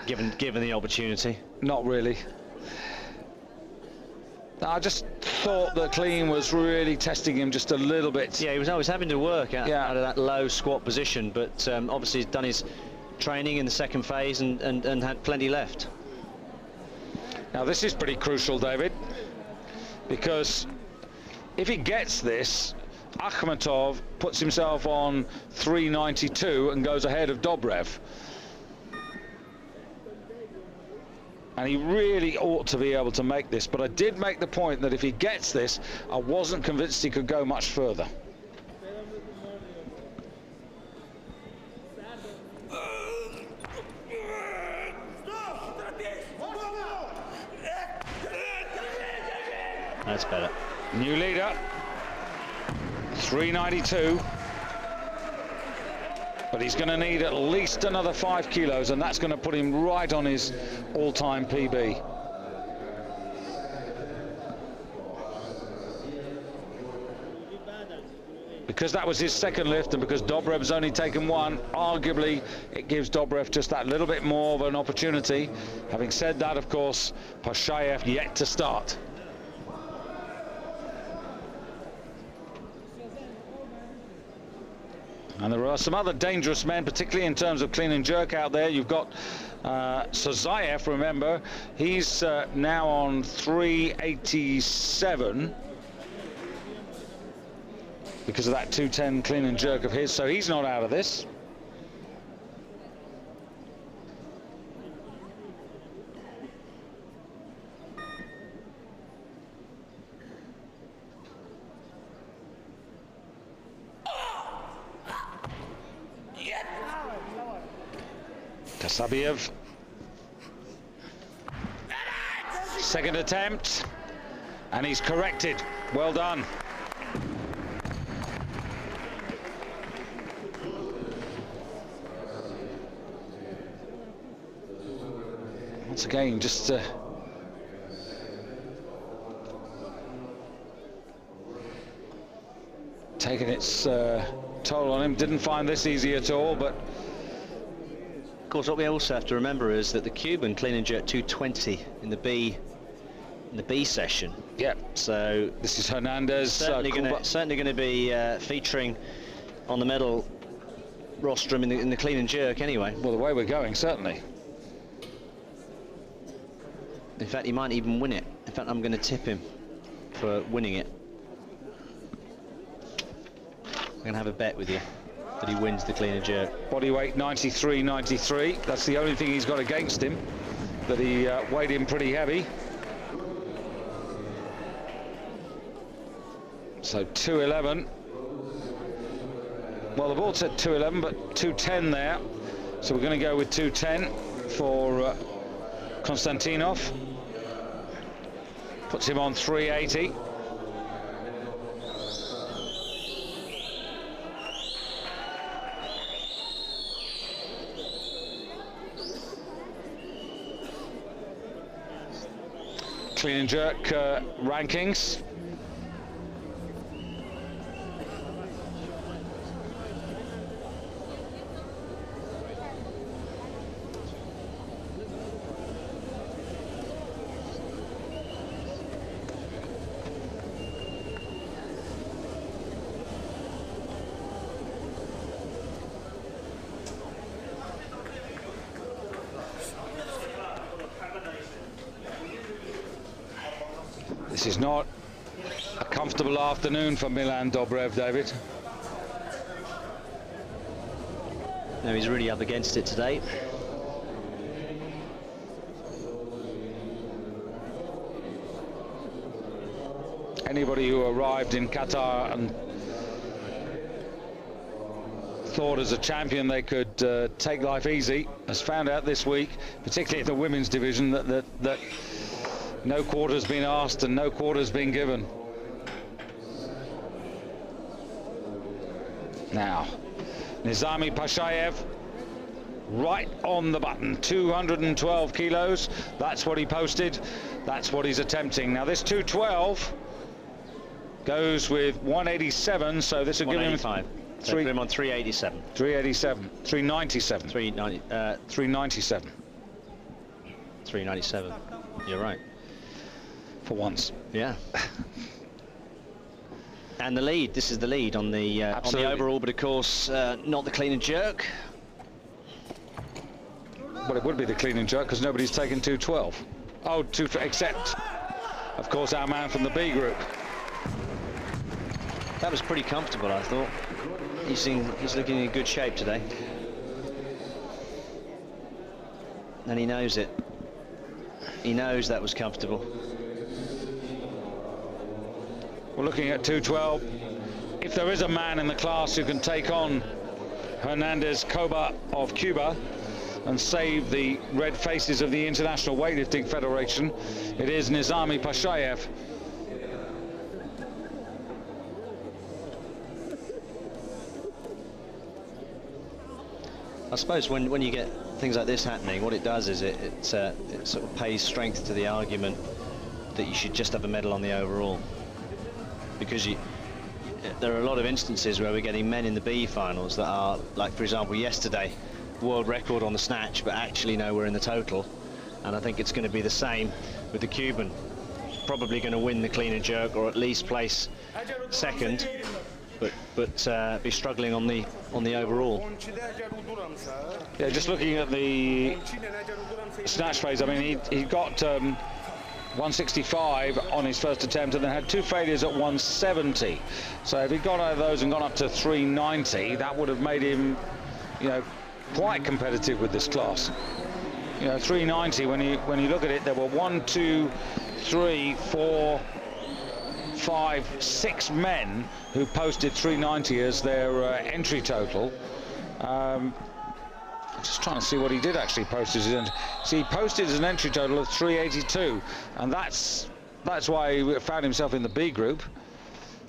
Given the opportunity. Not really. I just thought the clean was really testing him just a little bit. Yeah, he was always having to work out of that low squat position, but obviously he's done his training in the second phase and had plenty left. Now this is pretty crucial, David, because if he gets this, Akhmatov puts himself on 392 and goes ahead of Dobreff. And he really ought to be able to make this, but I did make the point that if he gets this, I wasn't convinced he could go much further. That's better. New leader, 392. But he's going to need at least another 5 kilos, and that's going to put him right on his all-time PB. Because that was his second lift, and because Dobrev's only taken one, arguably it gives Dobreff just that little bit more of an opportunity. Having said that, of course, Pashayev yet to start. And there are some other dangerous men, particularly in terms of clean and jerk out there. You've got Sazayev, remember, he's now on 387 because of that 210 clean and jerk of his, so he's not out of this. Kasabiev, second attempt, and he's corrected. Well done. Once again, just taking its toll on him. Didn't find this easy at all, but of course, what we also have to remember is that the Cuban clean and jerk 220 in the B session. Yep. So this is Hernandez. Certainly going to be featuring on the medal rostrum in the clean and jerk anyway. Well, the way we're going, certainly. In fact, he might even win it. In fact, I'm going to tip him for winning it. I'm going to have a bet with you that he wins the clean and jerk. Body weight 93.93. That's the only thing he's got against him, that he weighed him pretty heavy. So 211. Well, the board said 211, but 210 there. So we're going to go with 210 for Konstantinov. Puts him on 380. Clean and jerk rankings. This is not a comfortable afternoon for Malan Dobreff, David. No, he's really up against it today. Anybody who arrived in Qatar and thought as a champion they could take life easy has found out this week, particularly in the women's division, that no quarter's been asked and no quarter's been given. Now, Nizami Pashayev, right on the button, 212 kilos. That's what he posted. That's what he's attempting. Now, this 212 goes with 187, so this will give him... So put him on 387. 387. 397. 397. 397. You're right. For once. Yeah. And the lead. This is the lead on the overall, but of course not the clean and jerk. Well, it would be the clean and jerk because nobody's taken 212. Oh, except, of course, our man from the B group. That was pretty comfortable, I thought. He's looking in good shape today. And he knows it. He knows that was comfortable. We're looking at 212. If there is a man in the class who can take on Hernandez Coba of Cuba and save the red faces of the International Weightlifting Federation, it is Nizami Pashayev. I suppose when you get things like this happening, what it does is it sort of pays strength to the argument that you should just have a medal on the overall, because there are a lot of instances where we're getting men in the B finals that are, like for example yesterday, world record on the snatch, but actually nowhere in the total. And I think it's going to be the same with the Cuban. Probably going to win the clean and jerk, or at least place second, but be struggling on the overall. Yeah, just looking at the snatch phase, I mean, he got 165 on his first attempt and then had 2 failures at 170. So if he'd gone out of those and gone up to 390, that would have made him, you know, quite competitive with this class. You know, 390, when you look at it, there were 1, 2, 3, 4, 5, 6 men who posted 390 as their entry total. Just trying to see what he did actually post as an. See, he posted as an entry total of 382, and that's why he found himself in the B group.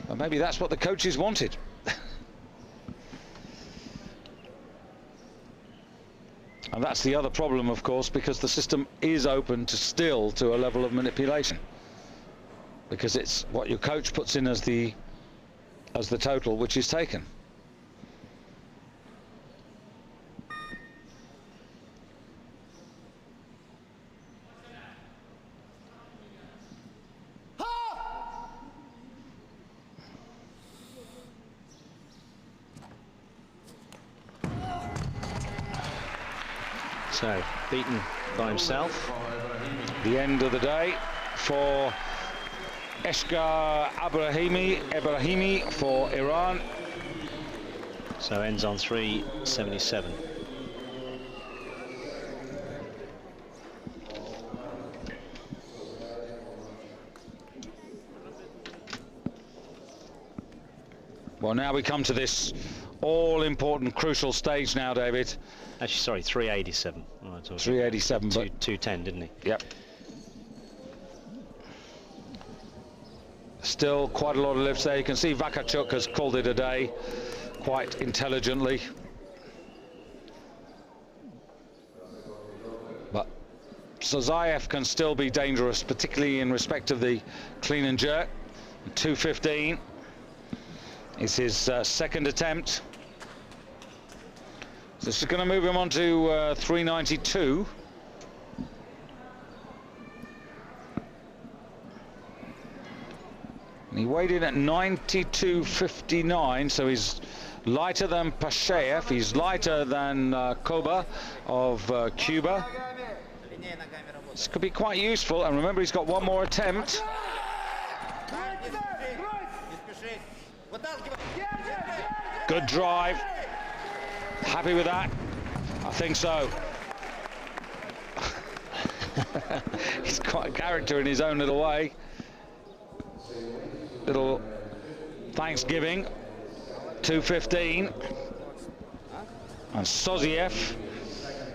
And maybe that's what the coaches wanted. And that's the other problem, of course, because the system is open to a level of manipulation, because it's what your coach puts in as the total which is taken. So, beaten by himself. The end of the day for Eshkar Ibrahimi for Iran. So ends on 377. Well, now we come to this all-important, crucial stage now, David. Actually, sorry, 387. Oh, 387, but 210, didn't he? Yep. Still quite a lot of lifts there. You can see Vakachuk has called it a day quite intelligently. But Sazayev can still be dangerous, particularly in respect of the clean and jerk. 215 is his second attempt. So this is going to move him on to 392. And he weighed in at 92.59, so he's lighter than Pashayev, he's lighter than Koba of Cuba. This could be quite useful, and remember he's got one more attempt. Good drive. Happy with that? I think so. He's quite a character in his own little way. Little Thanksgiving. 2:15. And Soziev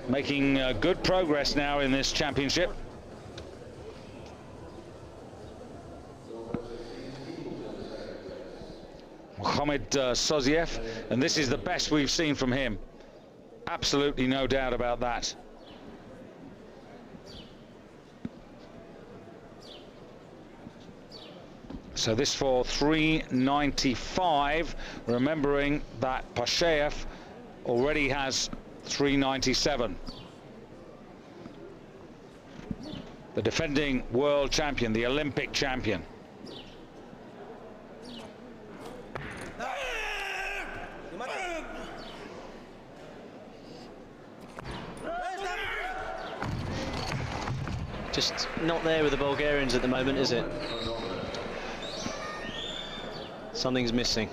making good progress now in this championship. Mohamed Soziev, and this is the best we've seen from him. Absolutely no doubt about that. So this for 395, remembering that Pashayev already has 397. The defending world champion, the Olympic champion. Just not there with the Bulgarians at the moment, is it? Something's missing.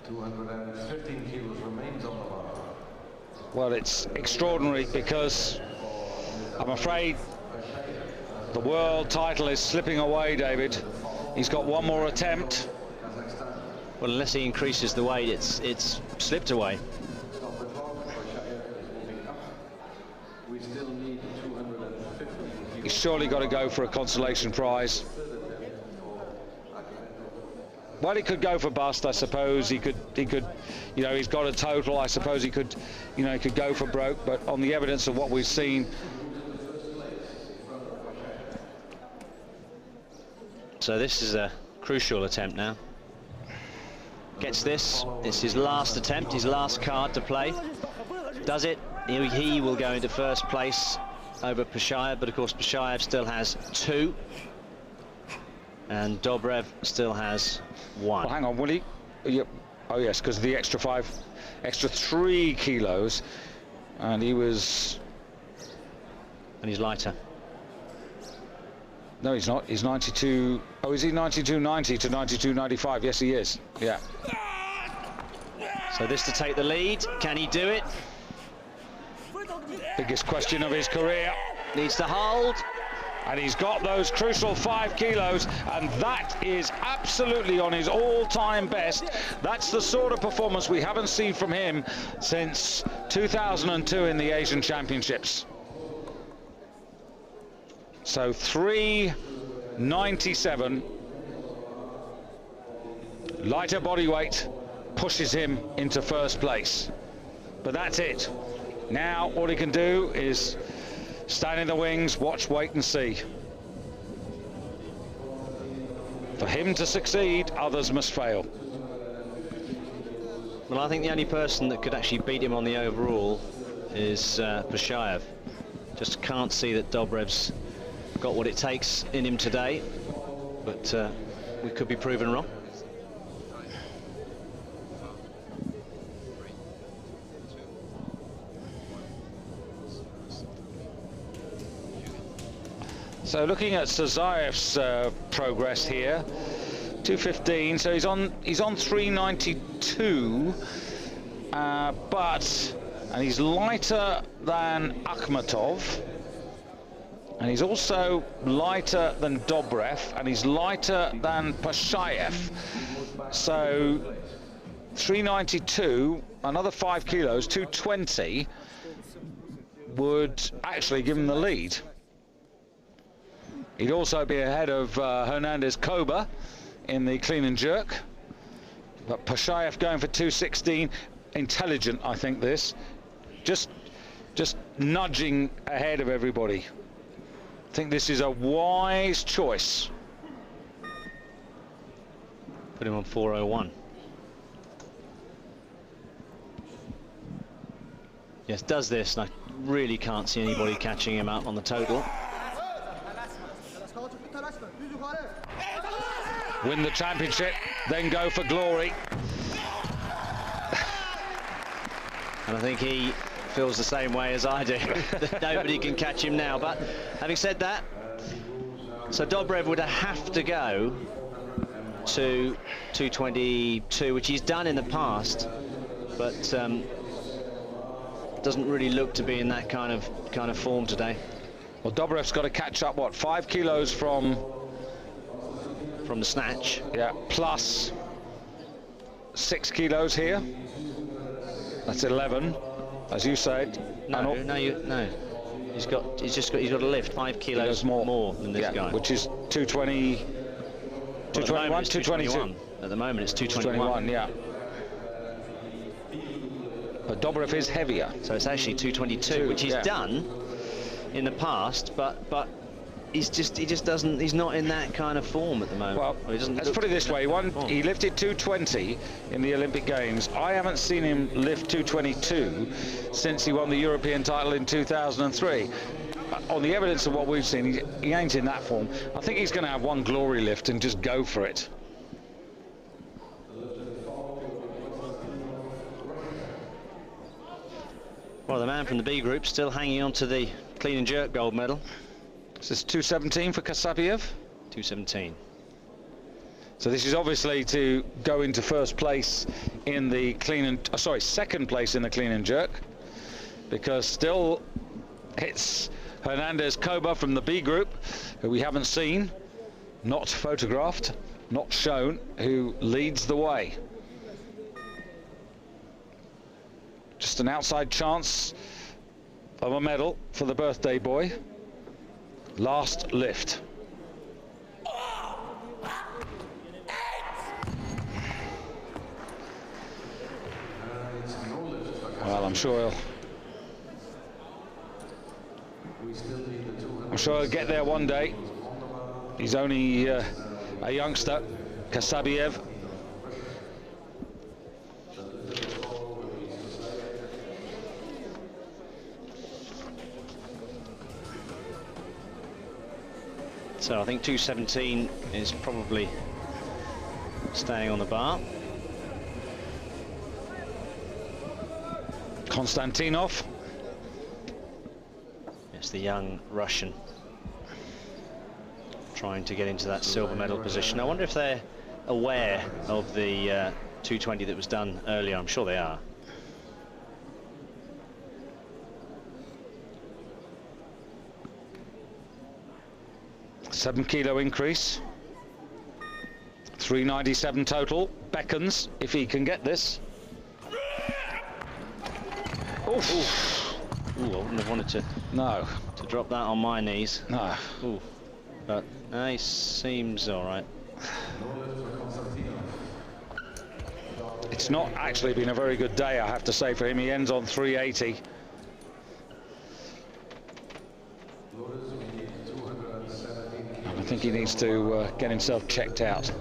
215 kilos remains on the bar. Well, it's extraordinary because I'm afraid the world title is slipping away, David. He's got one more attempt. Well, unless he increases the weight, it's slipped away. Stop the clock. Pashayev is moving up. We still need 215. He's surely got to go for a consolation prize. Well, he could go for bust, I suppose. He could, you know, he's got a total. I suppose he could, you know, he could go for broke. But on the evidence of what we've seen, so this is a crucial attempt now. Gets this. It's his last attempt, his last card to play. Does it? He will go into first place over Pashayev, but of course Pashayev still has 2. And Dobrev still has 1. well, hang on, will he? Yep. Oh yes, because of the extra 3 kilos, and he was. And he's lighter. No, he's not. He's 92. Oh, is he 92.90 to 92.95? Yes, he is. Yeah. So this to take the lead. Can he do it? Biggest question of his career. Needs to hold. And he's got those crucial 5 kilos, and that is absolutely on his all-time best. That's the sort of performance we haven't seen from him since 2002 in the Asian Championships. So 397, lighter body weight pushes him into first place. But that's it. Now all he can do is stand in the wings, watch, wait and see. For him to succeed, others must fail. Well, I think the only person that could actually beat him on the overall is Pashayev. Just can't see that Dobrev's got what it takes in him today, but we could be proven wrong. So looking at Sozayev's progress here, 2:15. So he's on 392, and he's lighter than Akhmatov, and he's also lighter than Dobrev, and he's lighter than Pashayev. So 392, another 5 kilos, 220 would actually give him the lead. He'd also be ahead of Hernandez Koba in the clean and jerk. But Pashayev going for 216, intelligent, I think this. Just nudging ahead of everybody. I think this is a wise choice. Put him on 401. Yes, does this, and I really can't see anybody catching him up on the total. Win the championship, then go for glory. And I think he feels the same way as I do, that nobody can catch him now. But having said that, so Dobrev would have to go to 222, which he's done in the past, but doesn't really look to be in that kind of form today. Well, Dobreff's got to catch up, what, 5 kilos from the snatch? Yeah, plus 6 kilos here. That's 11, as you said. No. He's got to lift 5 kilos more than this guy, which is 220, 221, 222. At the moment, it's 221. Yeah. But Dobreff is heavier, so it's actually 222, which he's done in the past, but he just doesn't. He's not in that kind of form at the moment. Well, let's put it this way: he lifted 220 in the Olympic Games. I haven't seen him lift 222 since he won the European title in 2003. On the evidence of what we've seen, he ain't in that form. I think he's going to have one glory lift and just go for it. Well, the man from the B group still hanging on to the clean and jerk gold medal. This is 217 for Kasabiev. 217. So this is obviously to go into first place in the clean and second place in the clean and jerk, because still it's Hernandez Koba from the B group, who we haven't seen, not photographed, not shown, who leads the way. Just an outside chance of a medal for the birthday boy. Last lift. Well, I'm sure he'll get there one day. He's only a youngster, Kasabiev. So I think 217 is probably staying on the bar. Konstantinov. It's the young Russian trying to get into that silver medal position. I wonder if they're aware of the 220 that was done earlier. I'm sure they are. $7 kilo increase, 397 total. Beckons if he can get this. Oof. Ooh, I wouldn't have wanted to drop that on my knees. No. Ooh. But he seems all right. It's not actually been a very good day, I have to say, for him. He ends on 380. I think he needs to get himself checked out.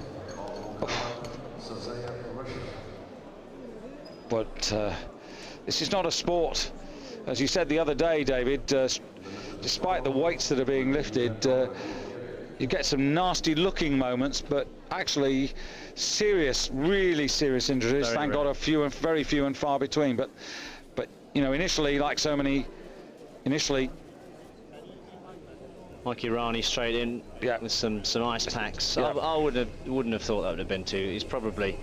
But this is not a sport, as you said the other day, David. Despite the weights that are being lifted, you get some nasty looking moments, but actually serious, really serious injuries, thank God, are very few and far between. But you know, initially, like so many, Mike Irani straight in with some ice packs. I wouldn't have thought that would have been too. He's probably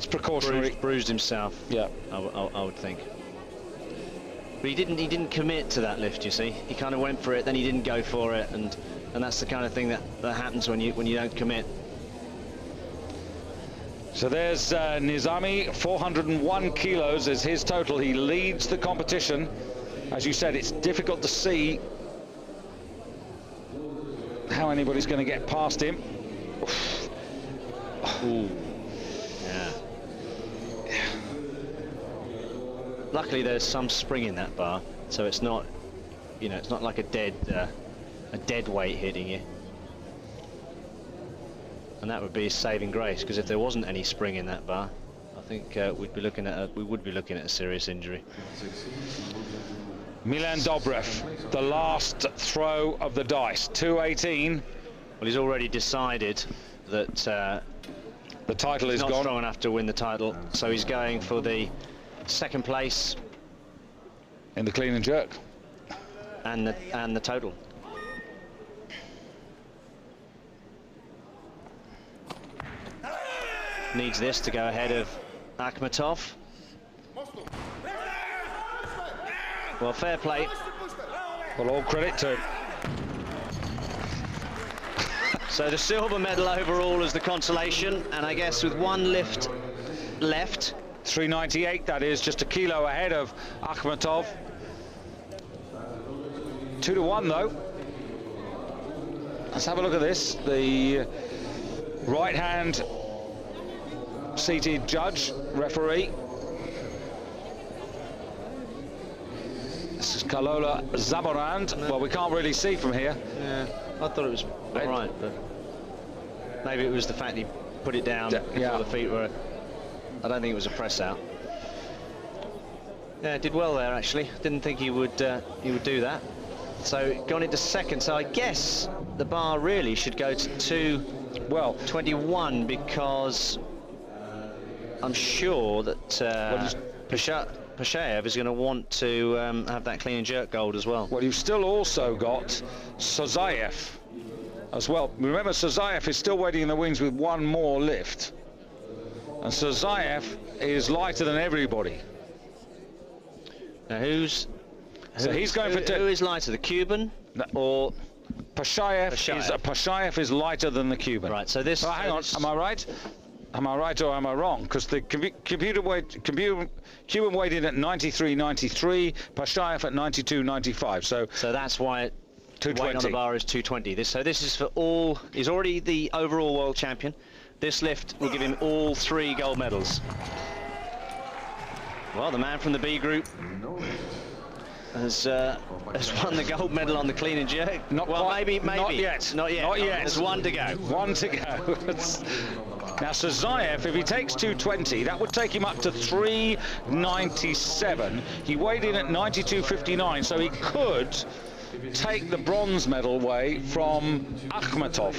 precautionary, bruised himself. Yeah, I would think. But he didn't commit to that lift. You see, he kind of went for it, then he didn't go for it, and that's the kind of thing that happens when you don't commit. So there's Nizami, 401 kilos is his total. He leads the competition. As you said, it's difficult to see how anybody's going to get past him. Ooh. Yeah. Luckily, there's some spring in that bar, so it's not, it's not like a dead weight hitting you. And that would be a saving grace, because if there wasn't any spring in that bar, I think we would be looking at a serious injury. Malan Dobreff, the last throw of the dice, 218. Well, he's already decided that the title is not gone. Strong enough to win the title, so he's going for the second place in the clean and jerk, and the total. needs this to go ahead of Akhmatov. Well, fair play. Well, all credit to him. So the silver medal overall is the consolation, and I guess with one lift left. 398, that is, just a kilo ahead of Akhmatov. 2-1 though. Let's have a look at this. The right hand seated judge, referee. This is Kalola Zaborand. Well, we can't really see from here. Yeah, I thought it was all right, but maybe it was the fact he put it down before the feet were. I don't think it was a press out. Yeah, did well there actually. Didn't think he would do that. So gone into second. So I guess the bar really should go to 2:21 because I'm sure that Pashayev is going to want to have that clean and jerk gold as well. Well, you've still also got Sozayev as well. Remember, Sozayev is still waiting in the wings with one more lift. And Sozayev is lighter than everybody. Now he's going for who is lighter, the Cuban or Pashayev is lighter than the Cuban. Right. So this. Oh, hang on. Am I right? Am I right or am I wrong? Because the Cuban weighed in at 93.93, Pashayev at 92.95. So that's why 220 weight on the bar is 220. This is for all. He's already the overall world champion. This lift will give him all 3 gold medals. Well, the man from the B group has won the gold medal on the clean and jerk. Maybe. Not yet. Not yet. There's one to go. One to go. Now, Sozayev, if he takes 220, that would take him up to 397. He weighed in at 92.59, so he could take the bronze medal away from Akhmatov.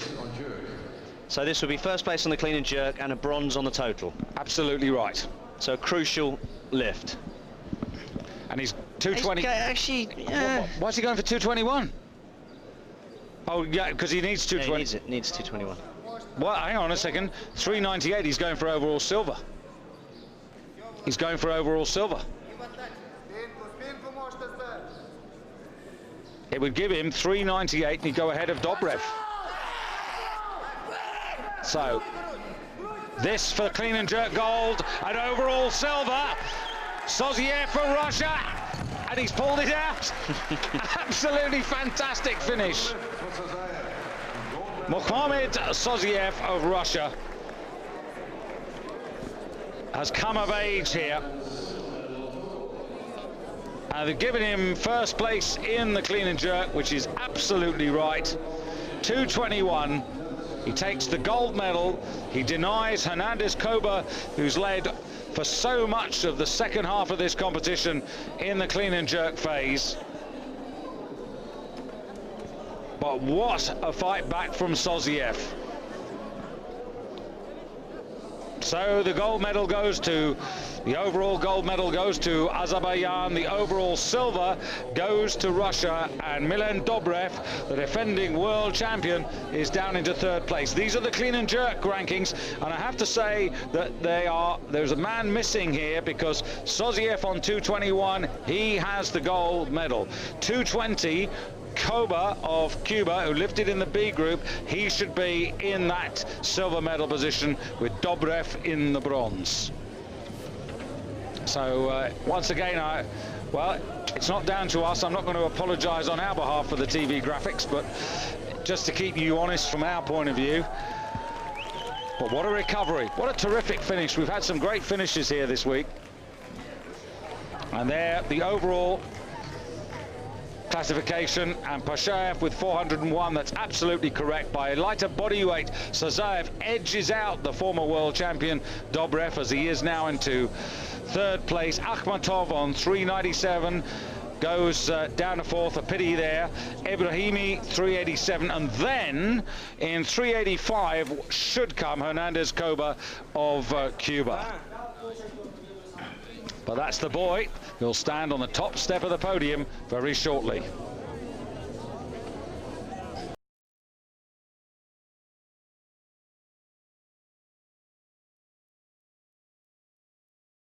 So this would be first place on the clean and jerk and a bronze on the total. Absolutely right. So a crucial lift. And he's 220. Actually, yeah. Why is he going for 221? Oh, yeah, because he needs 220. Yeah, he needs 221. Well, hang on a second. 398, he's going for overall silver. He's going for overall silver. It would give him 398 and he'd go ahead of Dobreff. So, this for clean and jerk gold and overall silver. Sozayev for Russia, and he's pulled it out. Absolutely fantastic finish. Mohammad Sozayev of Russia has come of age here. And they've given him first place in the clean and jerk, which is absolutely right. 221. He takes the gold medal. He denies Hernandez Koba, who's led for so much of the second half of this competition in the clean and jerk phase. But what a fight back from Sozayev. So the gold medal goes to, the overall gold medal goes to Azerbaijan, the overall silver goes to Russia, and Malan Dobreff, the defending world champion, is down into third place. These are the clean and jerk rankings, and I have to say that there's a man missing here, because Sozayev on 221, he has the gold medal. 220, Koba of Cuba, who lifted in the B group, he should be in that silver medal position with Dobreff in the bronze. So once again, well, it's not down to us. I'm not going to apologize on our behalf for the TV graphics, but just to keep you honest from our point of view. But what a recovery, what a terrific finish. We've had some great finishes here this week, and there the overall classification, and Pashayev with 401, that's absolutely correct. By a lighter body weight, Sozayev edges out the former world champion Dobreff, as he is now into third place. Akhmatov on 397 goes down to fourth, a pity there. Ibrahimi 387, and then in 385 should come Hernandez Koba of Cuba. But that's the boy who'll stand on the top step of the podium very shortly.